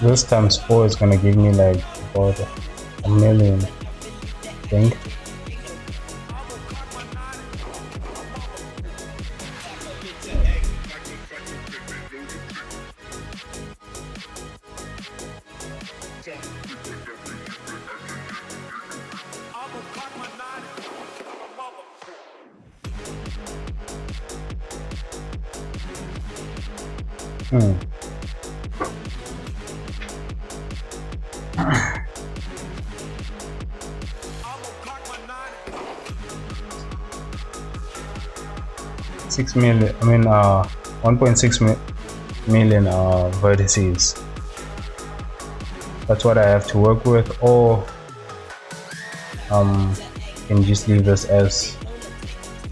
This times 4 is gonna give me like about a million, I think. Hmm. 6 million, I mean 1.6 million vertices. That's what I have to work with, or can just leave this as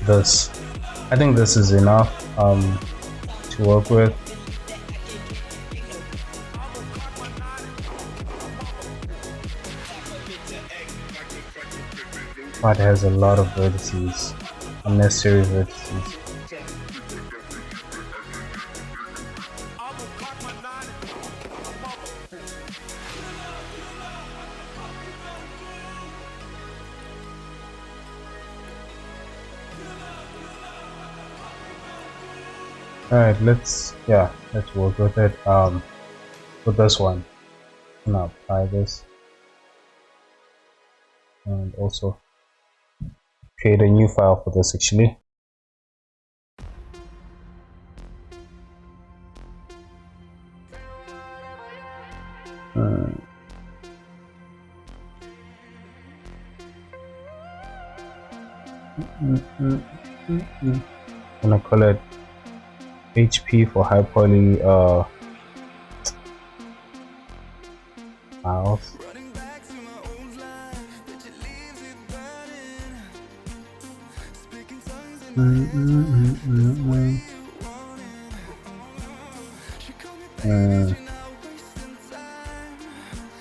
this. I think this is enough to work with. But it has a lot of vertices, unnecessary vertices. Alright, let's work with it. With this one, I'm gonna apply this and also create a new file for this actually. I'm gonna call it HP for high poly files.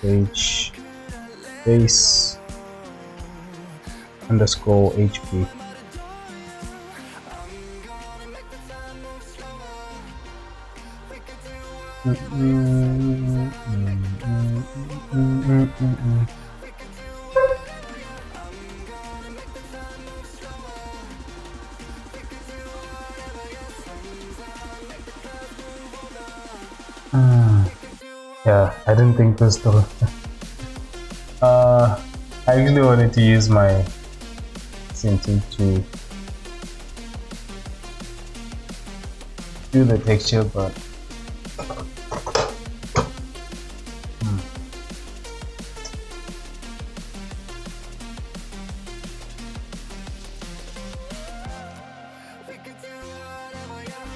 Page base underscore HP. Yeah, I didn't think this through. I actually wanted to use my CNC to do the texture, but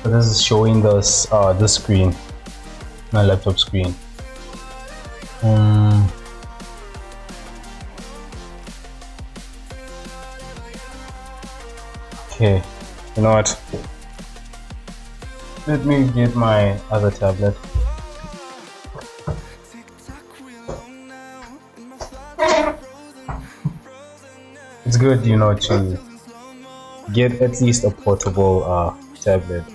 so this is showing this this screen, my laptop screen. Okay, you know what? Let me get my other tablet. It's good, you know, to get at least a portable tablet.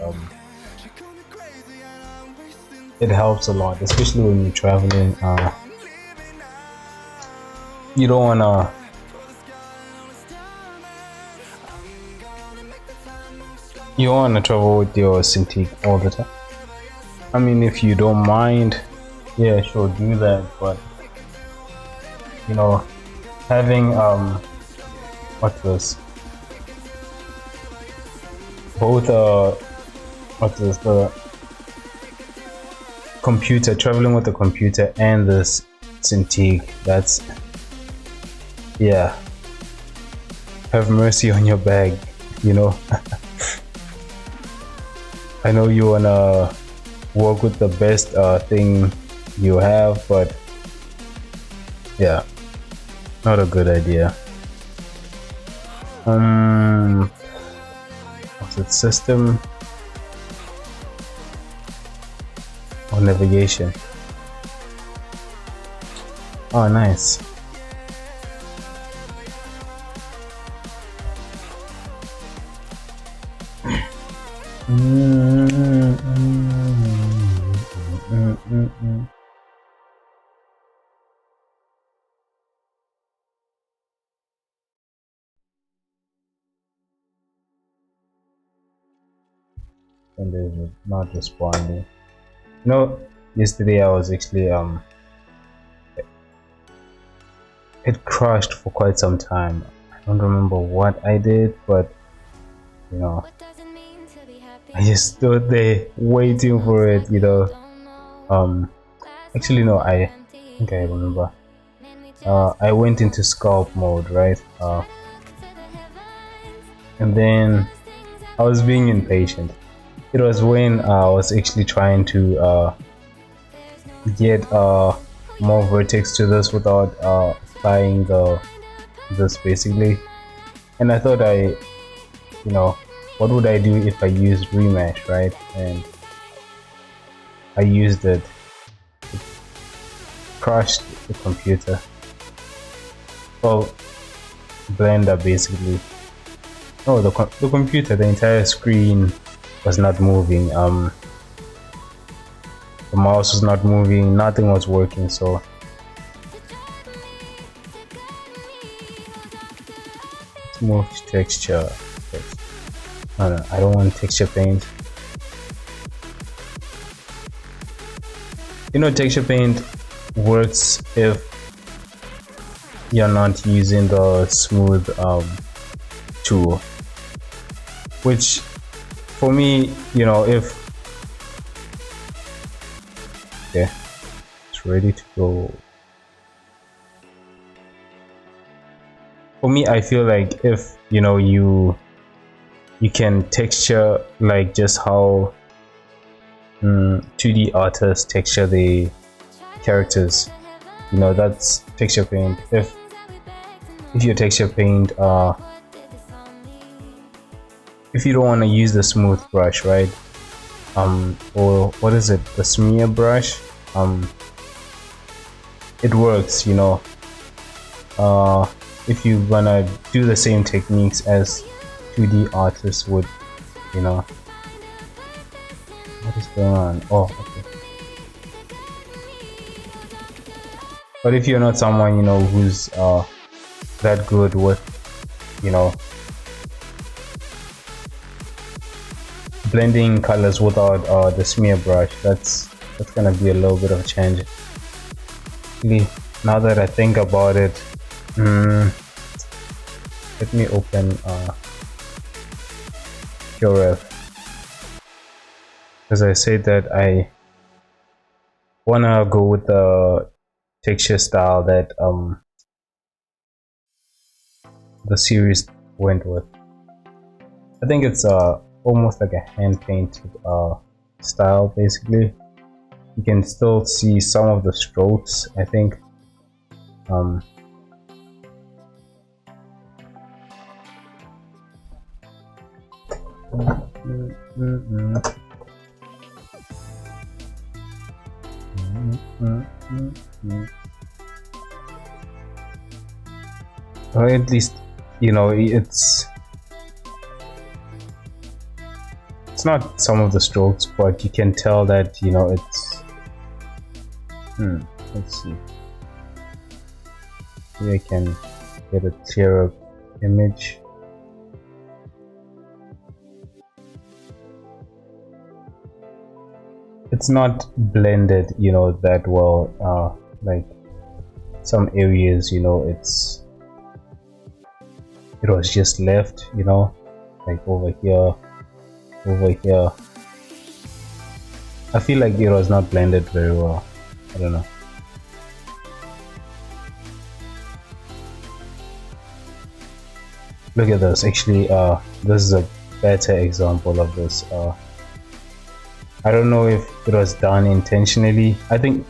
It helps a lot, especially when you're traveling. You don't wanna You want to travel with your Cintiq all the time? I mean, if you don't mind, yeah, sure, do that. But you know, having what's this? Both what's this? The computer, traveling with the computer and this Cintiq. That's, yeah. Have mercy on your bag, you know. I know you wanna work with the best thing you have, but yeah, not a good idea. What's it, system or navigation? Oh, nice. And they're not responding. No, yesterday I was actually it crashed for quite some time. I don't remember what I did, but you know, I just stood there waiting for it, you know. Actually no, I think I remember. I went into sculpt mode, right? And then I was being impatient. It was when I was actually trying to get more vertex to this without applying this basically. And I thought you know, what would I do if I used remesh, right? And I used it. It crashed the computer. Well, Blender basically. No, the computer, the entire screen was not moving. The mouse was not moving. Nothing was working. So let's move to texture. No, I don't want texture paint. You know, texture paint works if you're not using the smooth tool, which for me, you know, if okay, it's ready to go. For me, I feel like if you know you can texture like just how 2D artists texture the characters, you know, that's texture paint. If your texture paint if you don't want to use the smooth brush, right, or what is it, the smear brush, it works, you know, if you're gonna do the same techniques as 2D artists would, you know. What is going on? Oh, okay. But if you're not someone, you know, who's that good with, you know, blending colors without the smear brush, that's gonna be a little bit of a change. Actually, now that I think about it, let me open PureRef, because I said that I wanna go with the texture style that the series went with. I think it's almost like a hand painted style basically. You can still see some of the strokes, I think. Or at least, you know, it's not some of the strokes, but you can tell that, you know, it's let's see, maybe I can get a clearer image. it's not blended, you know, that well. Like some areas, you know, it was just left, you know, like over here, over here. I feel like it was not blended very well. I don't know. Look at this. Actually, this is a better example of this. I don't know if it was done intentionally. I think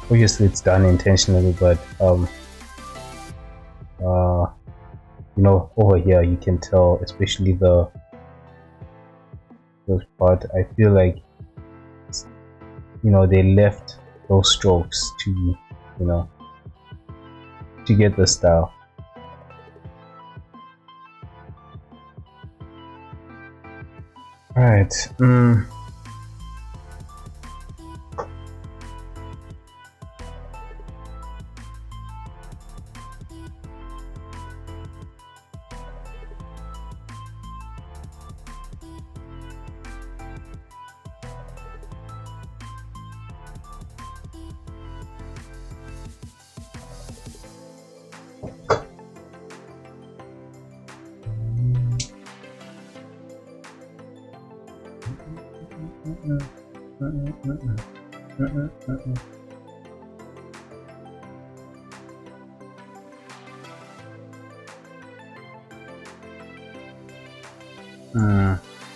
obviously it's done intentionally, but you know, over here you can tell, especially this part. I feel like, you know, they left those strokes to, you know, to get the style. All right.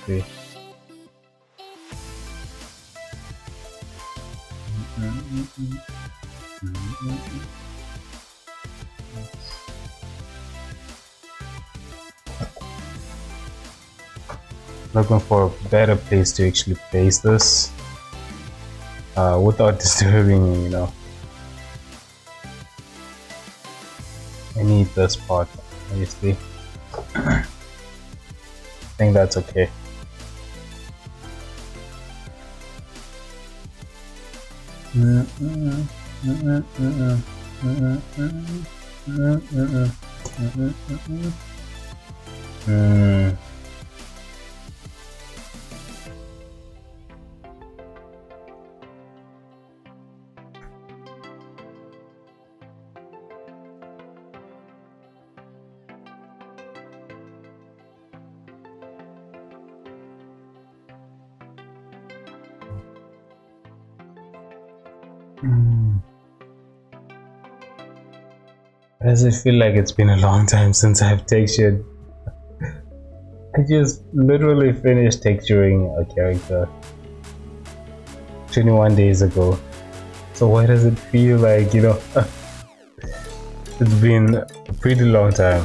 Okay. Looking for a better place to actually place this without disturbing, you know. I need this part, obviously. I think that's okay. Does it feel like it's been a long time since I've textured? I just literally finished texturing a character 21 days ago. So why does it feel like, you know, it's been a pretty long time.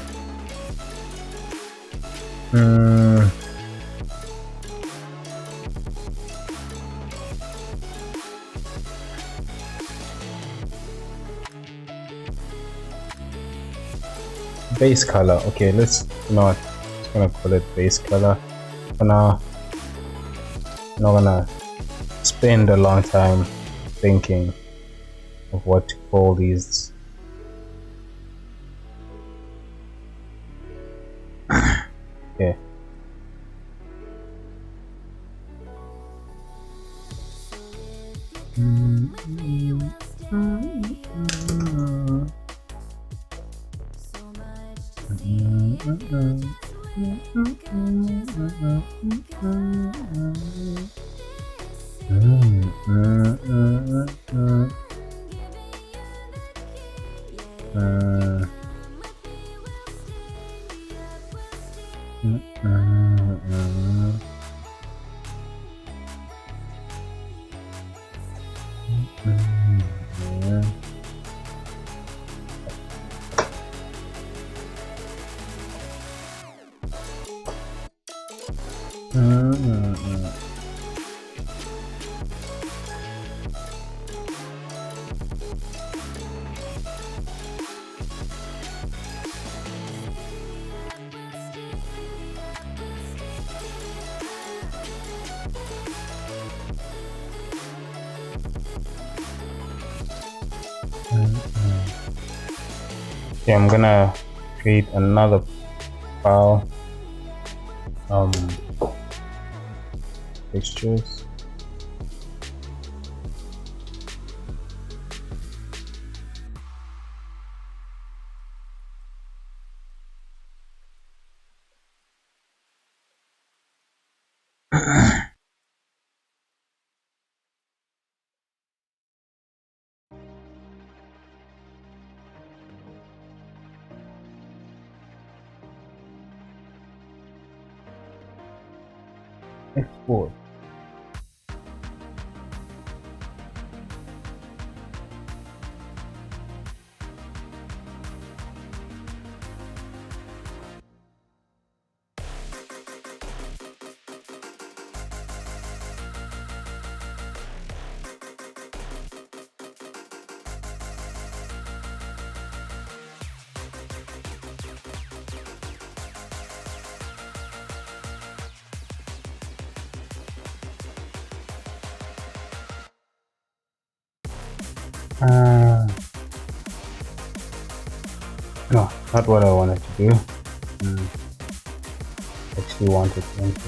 Base color. Okay, let's not. Just gonna call it base color for now. I'm not gonna spend a long time thinking of what to call these. Okay. Okay, I'm gonna create another file. Textures. Export. No, not what I wanted to do. Actually wanted to enter.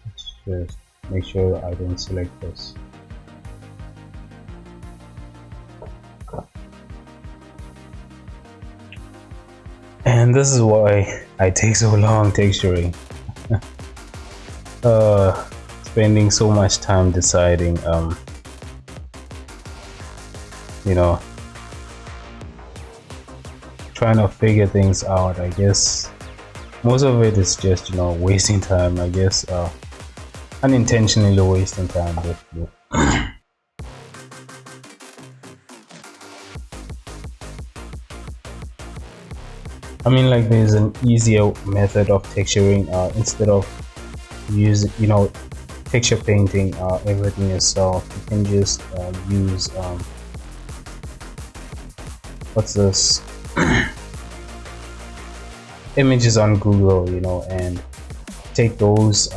Let's just make sure I don't select this. And this is why I take so long texturing. Spending so much time deciding, you know, trying to figure things out. I guess most of it is just, wasting time. I guess unintentionally wasting time. Basically. I mean, like, there's an easier method of texturing instead of using, texture painting everything yourself. You can just use what's this images on Google, and take those,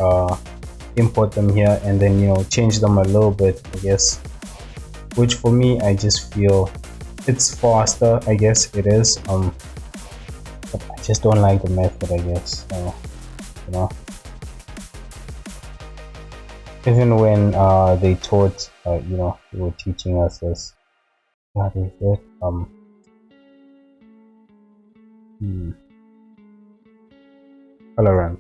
import them here, and then change them a little bit, I guess. Which for me, I just feel it's faster. I guess it is. But I just don't like the method. I guess. Even when they taught, they were teaching us this. What is it? Color ramp.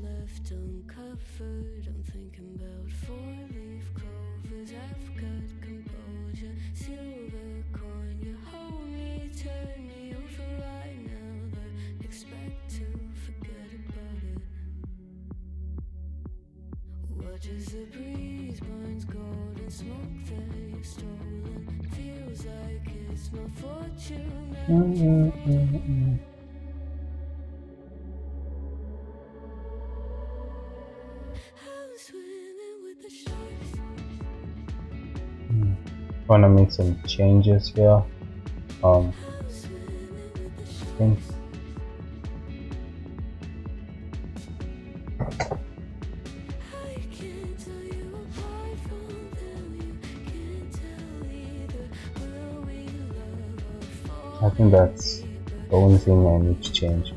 Left uncovered. I'm thinking about 4-leaf clovers. I've got composure. Silver coin, you hold me, turn me over right now. But expect to forget about it. Watch as the breeze burns golden smoke that you've stolen. Feels like it's my fortune. Want to make some changes here. I think that's the only thing I need to change.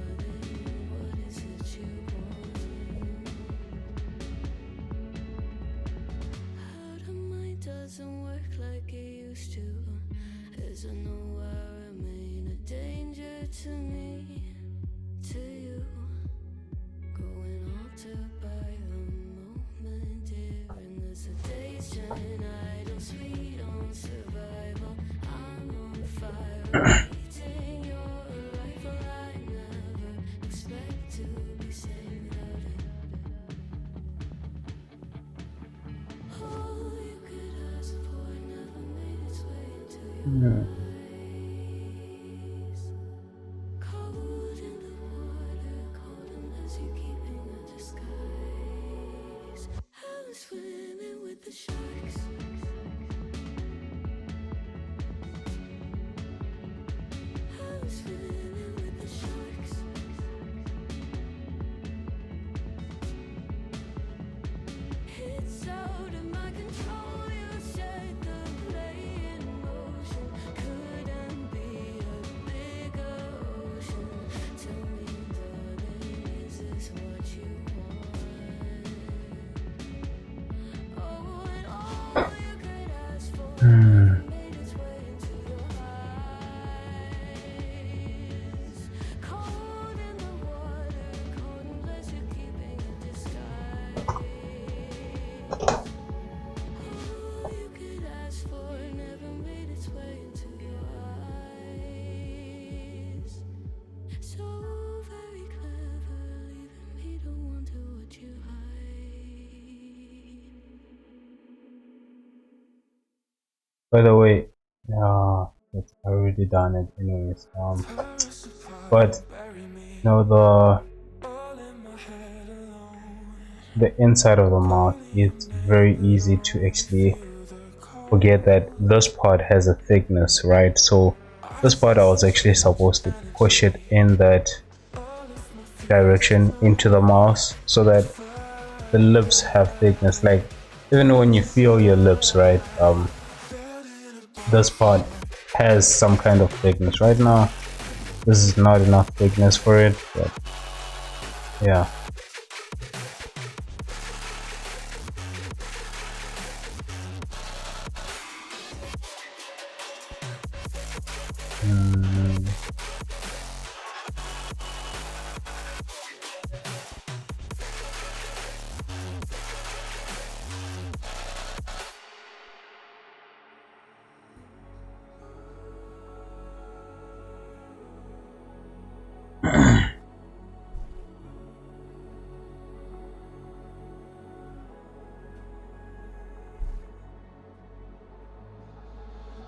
Swimming with the sharks. Hmm. By the way, it's already done it anyways. But the inside of the mouth, it's very easy to actually forget that this part has a thickness, right? So this part I was actually supposed to push it in that direction into the mouth so that the lips have thickness. Like even when you feel your lips, right? This part has some kind of thickness. Right now, this is not enough thickness for it, but yeah. Mm.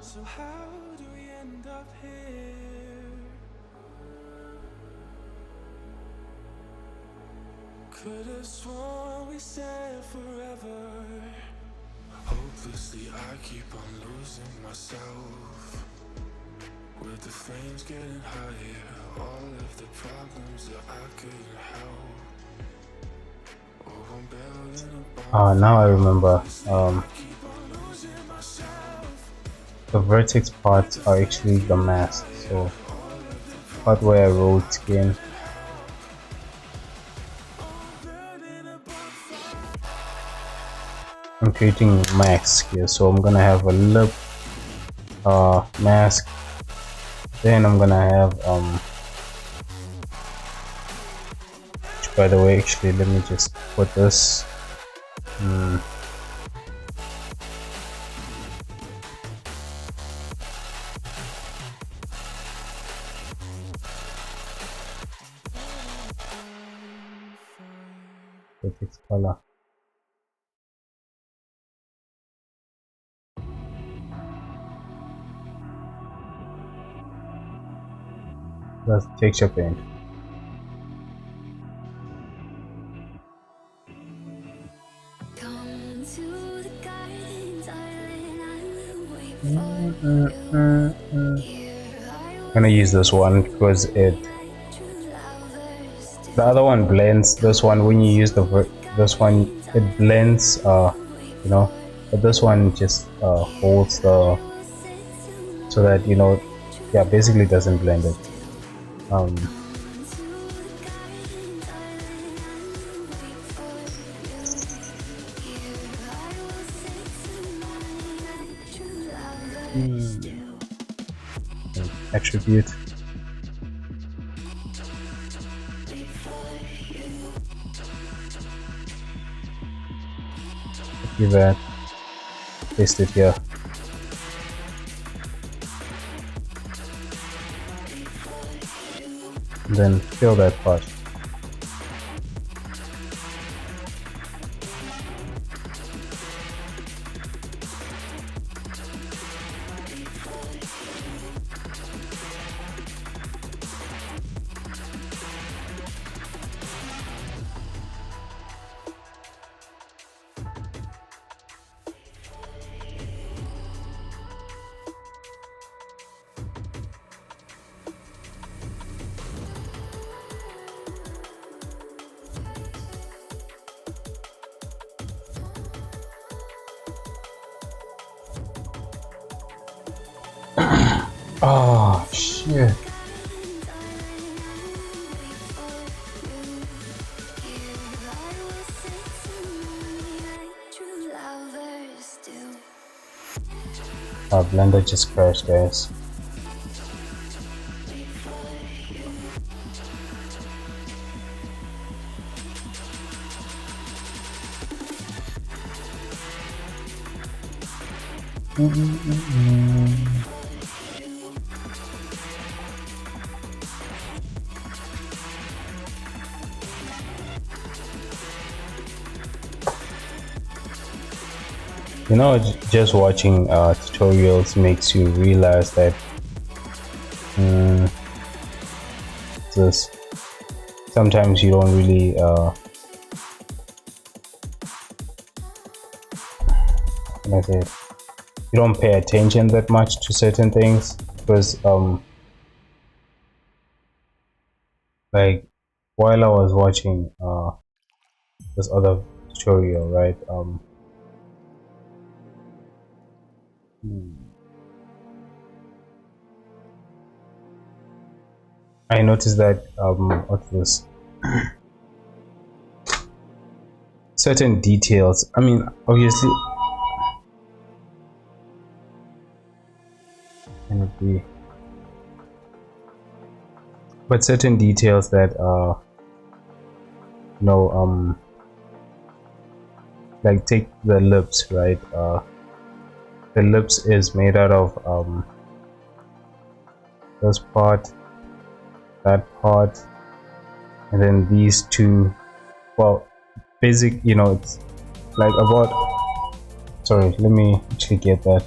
So how do we end up here? Could have sworn we said forever. Hopelessly I keep on losing myself. With the flames getting higher, all of the problems that I couldn't help. Oh, I'm building a Now I bonfire. remember. Hopelessly I keep on losing myself. The vertex parts are actually the mask. So part where I wrote skin, I'm creating mask here. So I'm gonna have a lip mask. Then I'm gonna have which, by the way, actually let me just put this. Vertex color. That's texture paint. I'm gonna use this one because the other one blends. This one, when you use this one, it blends, but this one just holds the, so that yeah, basically doesn't blend it. um Attribute, copy that, paste it here, and then fill that part. Oh shit. Blender just crashed, guys. You know, just watching tutorials makes you realize that this sometimes you don't really how can I say it? You don't pay attention that much to certain things because like while I was watching this other tutorial, right, I noticed that what's this, certain details, I mean obviously can it be, but certain details that you know, like take the lips, right, the lips is made out of this part, that part, and then these two, well, basic, you know, it's like about, sorry, let me actually get that.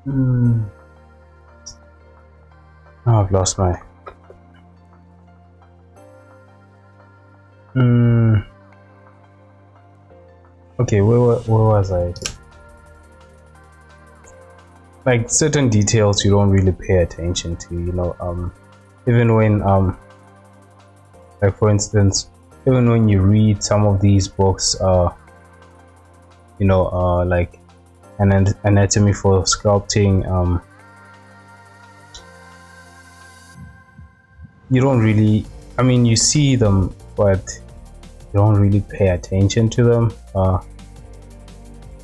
Oh, I've lost my okay, where was I? Like certain details you don't really pay attention to, you know, even when like for instance, even when you read some of these books, you know, like an anatomy for sculpting, you don't really, I mean, you see them, but you don't really pay attention to them,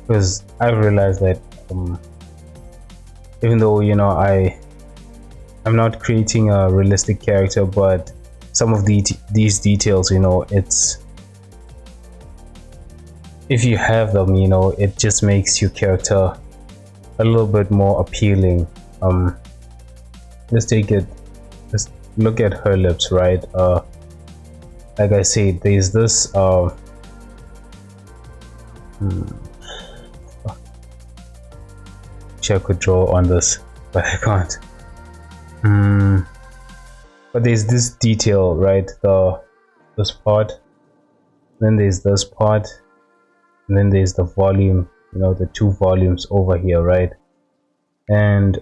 because I've realized that even though, you know, I'm not creating a realistic character, but some of these details, you know, it's, if you have them, you know, it just makes your character a little bit more appealing. Let's take it, let's look at her lips, right? Like I said, there's this I could draw on this, but I can't. But there's this detail, right? This part, then there's this part, and then there's the volume, you know, the two volumes over here, right? And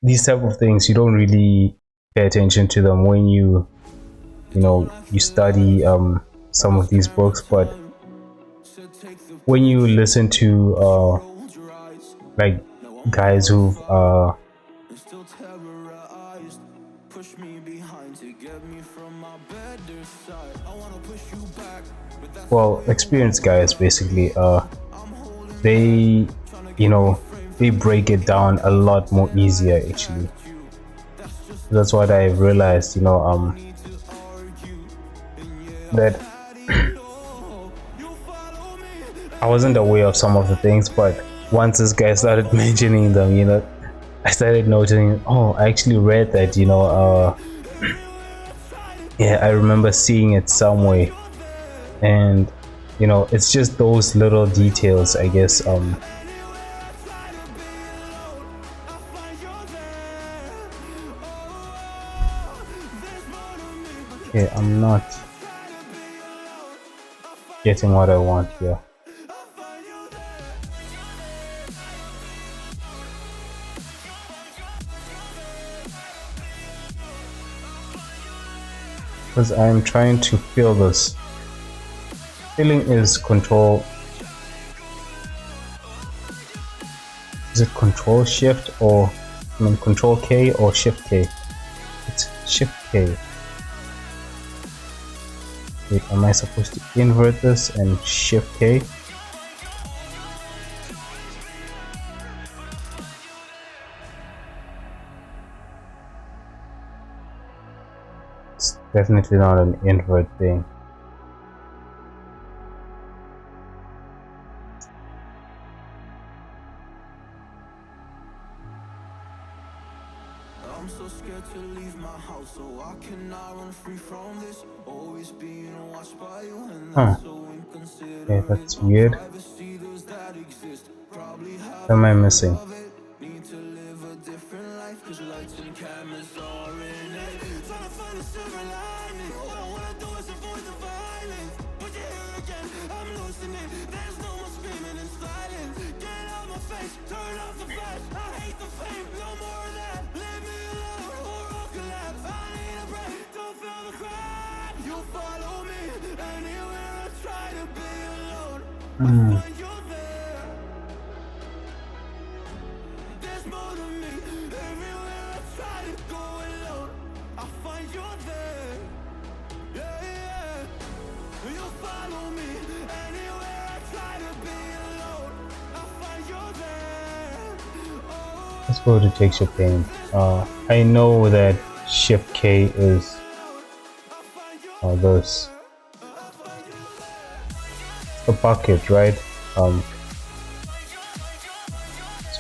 these type of things you don't really pay attention to them when you know, you study some of these books, but when you listen to like guys who've well, experienced guys basically, they, you know, they break it down a lot more easier actually. That's what I realized, that I wasn't aware of some of the things, but once this guy started mentioning them, I started noticing, oh, I actually read that, yeah, I remember seeing it somewhere. And, it's just those little details, I guess. Yeah, I'm not getting what I want here. Because I'm trying to feel this. Feeling is control. Is it control shift or control K or shift K? It's shift K. Wait, am I supposed to invert this and shift K? It's definitely not an invert thing. I'm so scared to leave my house, so I cannot run free from this. Always being watched by you, and that's so inconsiderate. Okay, that's weird. Privacy, those that exist probably have What am I missing? need to live a different life, cause lights and cameras are in it. Trying to find a silver lining. All I wanna do is avoid the violence. But you're here again, I'm losing it. There's no more screaming and sliding. Get out my face, turn off the flash. I hate the fame, no more of that. Leave me alone or I'll collapse. I need a break, don't feel the crack. You follow me anywhere I try to be alone. I find you there. There's more to me. Everywhere I try to go alone, I find you there. Yeah, yeah. You follow me anywhere I try to be alone, I find you there. Oh, Let's go to texture paint. I know that shift K is this. The bucket, right? So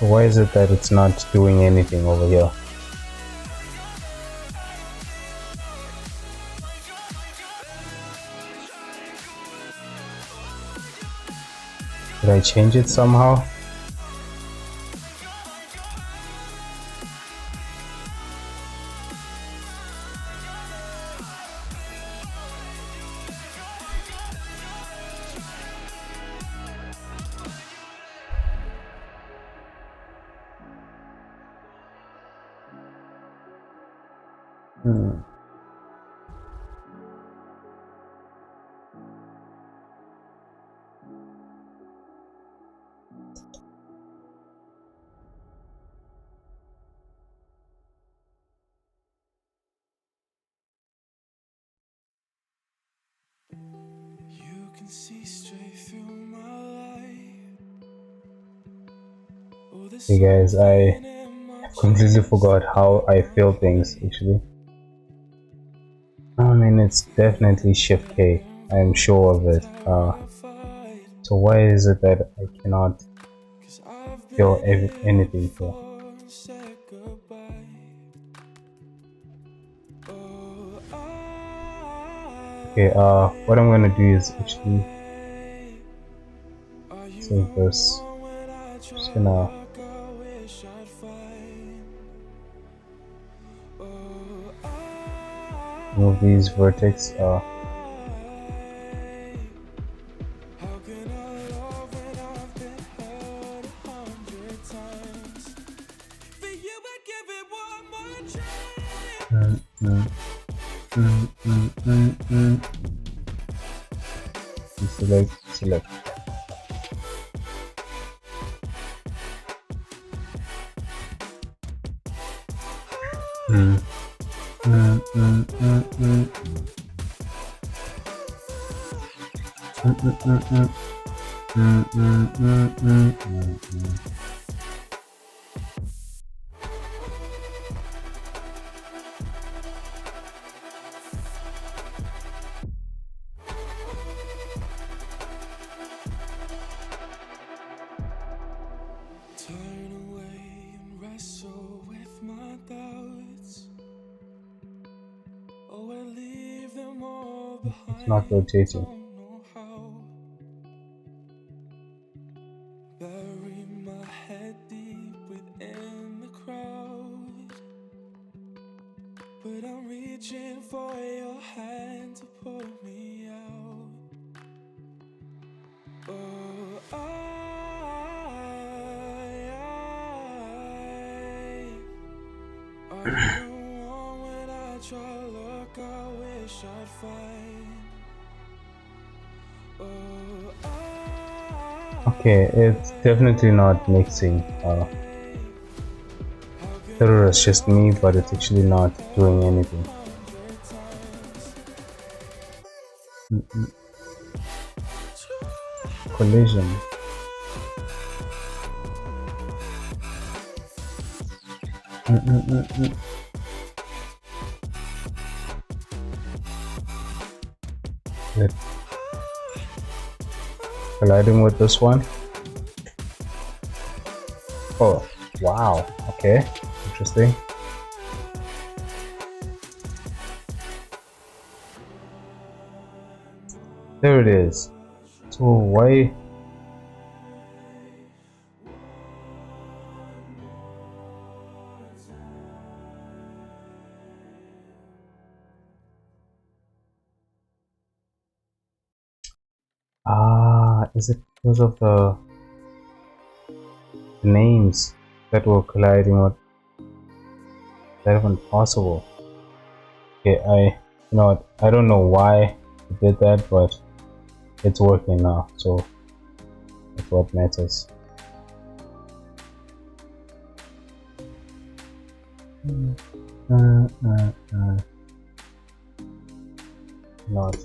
why is it that it's not doing anything over here? Did I change it somehow? you can see straight through my light. Oh, there's Hey guys, I something in my completely chest. forgot how I feel things actually. I mean, it's definitely shift K. I am sure of it. So why is it that I cannot feel anything here? Okay, what I'm gonna do is actually save this. Just gonna move these vertex. Select. It's not rotating. Bury my head deep within the crowd, but I'm reaching for your hand to pull me out. Oh, are you the one when I try to look, I wish I'd find. Okay, it's definitely not mixing. It's just me, but it's actually not doing anything. Collision. It colliding with this one. Oh, wow. Okay, interesting. There it is. So why? Is it because of the names that were colliding with? That even possible? Okay, you know what? I don't know why it did that, but it's working now, so that's what matters. Not.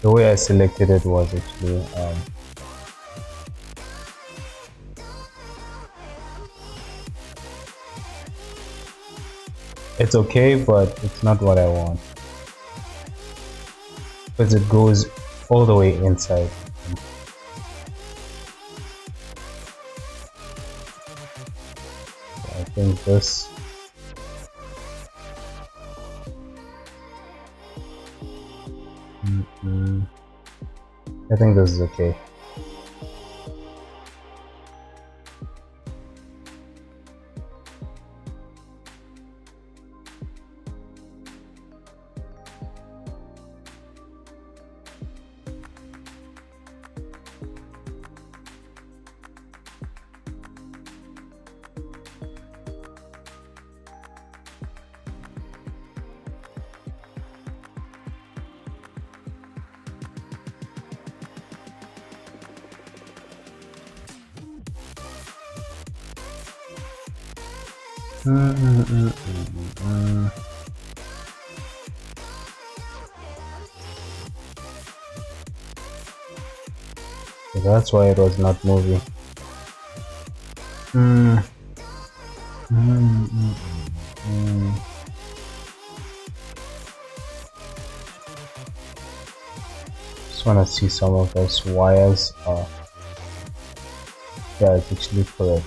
The way I selected it was actually it's okay, but it's not what I want because it goes all the way inside. So I think this. I think this is okay. So that's why it was not moving. Just want to see some of those wires. Yeah, it's actually correct.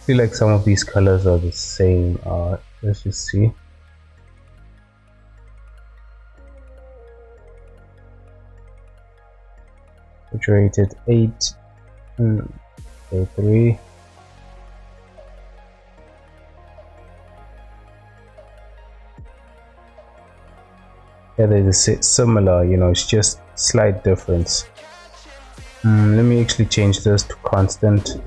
feel like some of these colors are the same. Let's just see. Which rated 8. Okay, 3. Yeah, they're similar, you know, it's just slight difference. Let me actually change this to constant.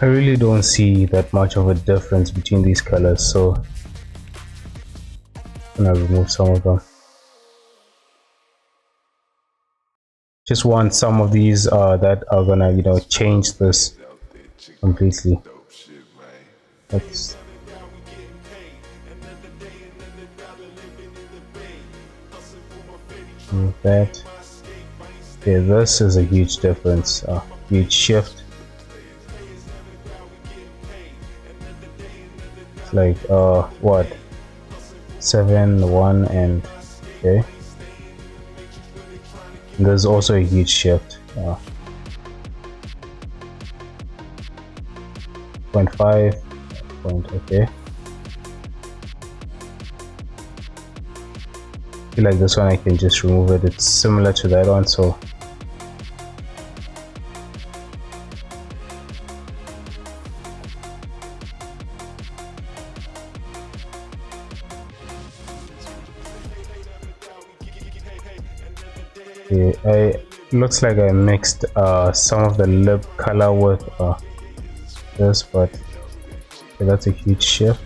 I really don't see that much of a difference between these colors, so I'm gonna remove some of them. Just want some of these that are gonna, you know, change this completely. Let's remove that. Yeah, this is a huge difference, huge shift. It's like what, 7, 1, and okay. And there's also a huge shift. 0.5 point. Okay. I feel like this one I can just remove it. It's similar to that one, so looks like I mixed some of the lip color with this, but okay, that's a huge shift.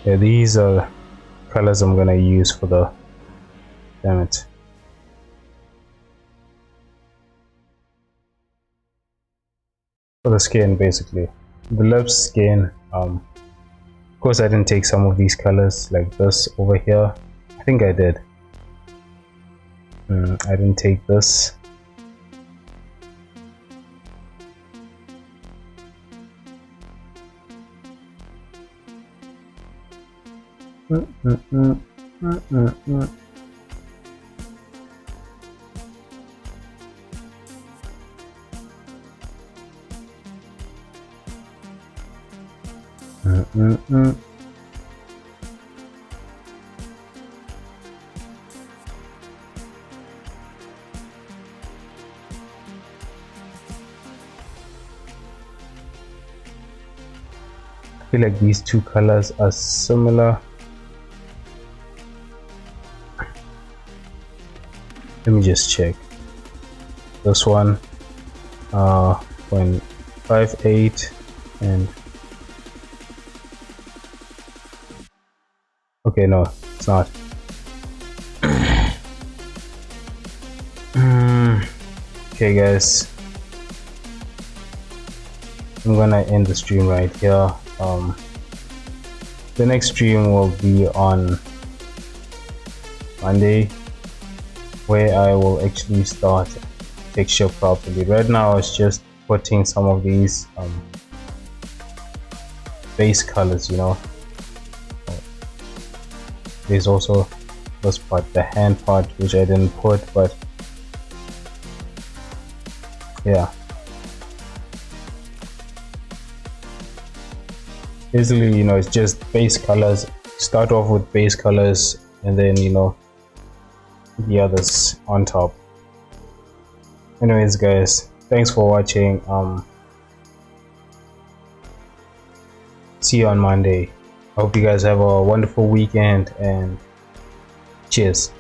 Yeah, these are colors I'm gonna use for the, damn it, for the skin, basically the lips, skin. Of course I didn't take some of these colors like this over here. I think I did. I didn't take this. I feel like these two colors are similar. Let me just check. This one 0.58 and okay, no, it's not. Okay guys, I'm gonna end the stream right here. The next stream will be on Monday, where I will actually start texture properly. Right now I was just putting some of these base colors, you know. There's also this part, the hand part, which I didn't put, but yeah, basically, you know, it's just base colors. Start off with base colors and then, you know, the others on top. Anyways guys, thanks for watching. See you on Monday. I hope you guys have a wonderful weekend and cheers.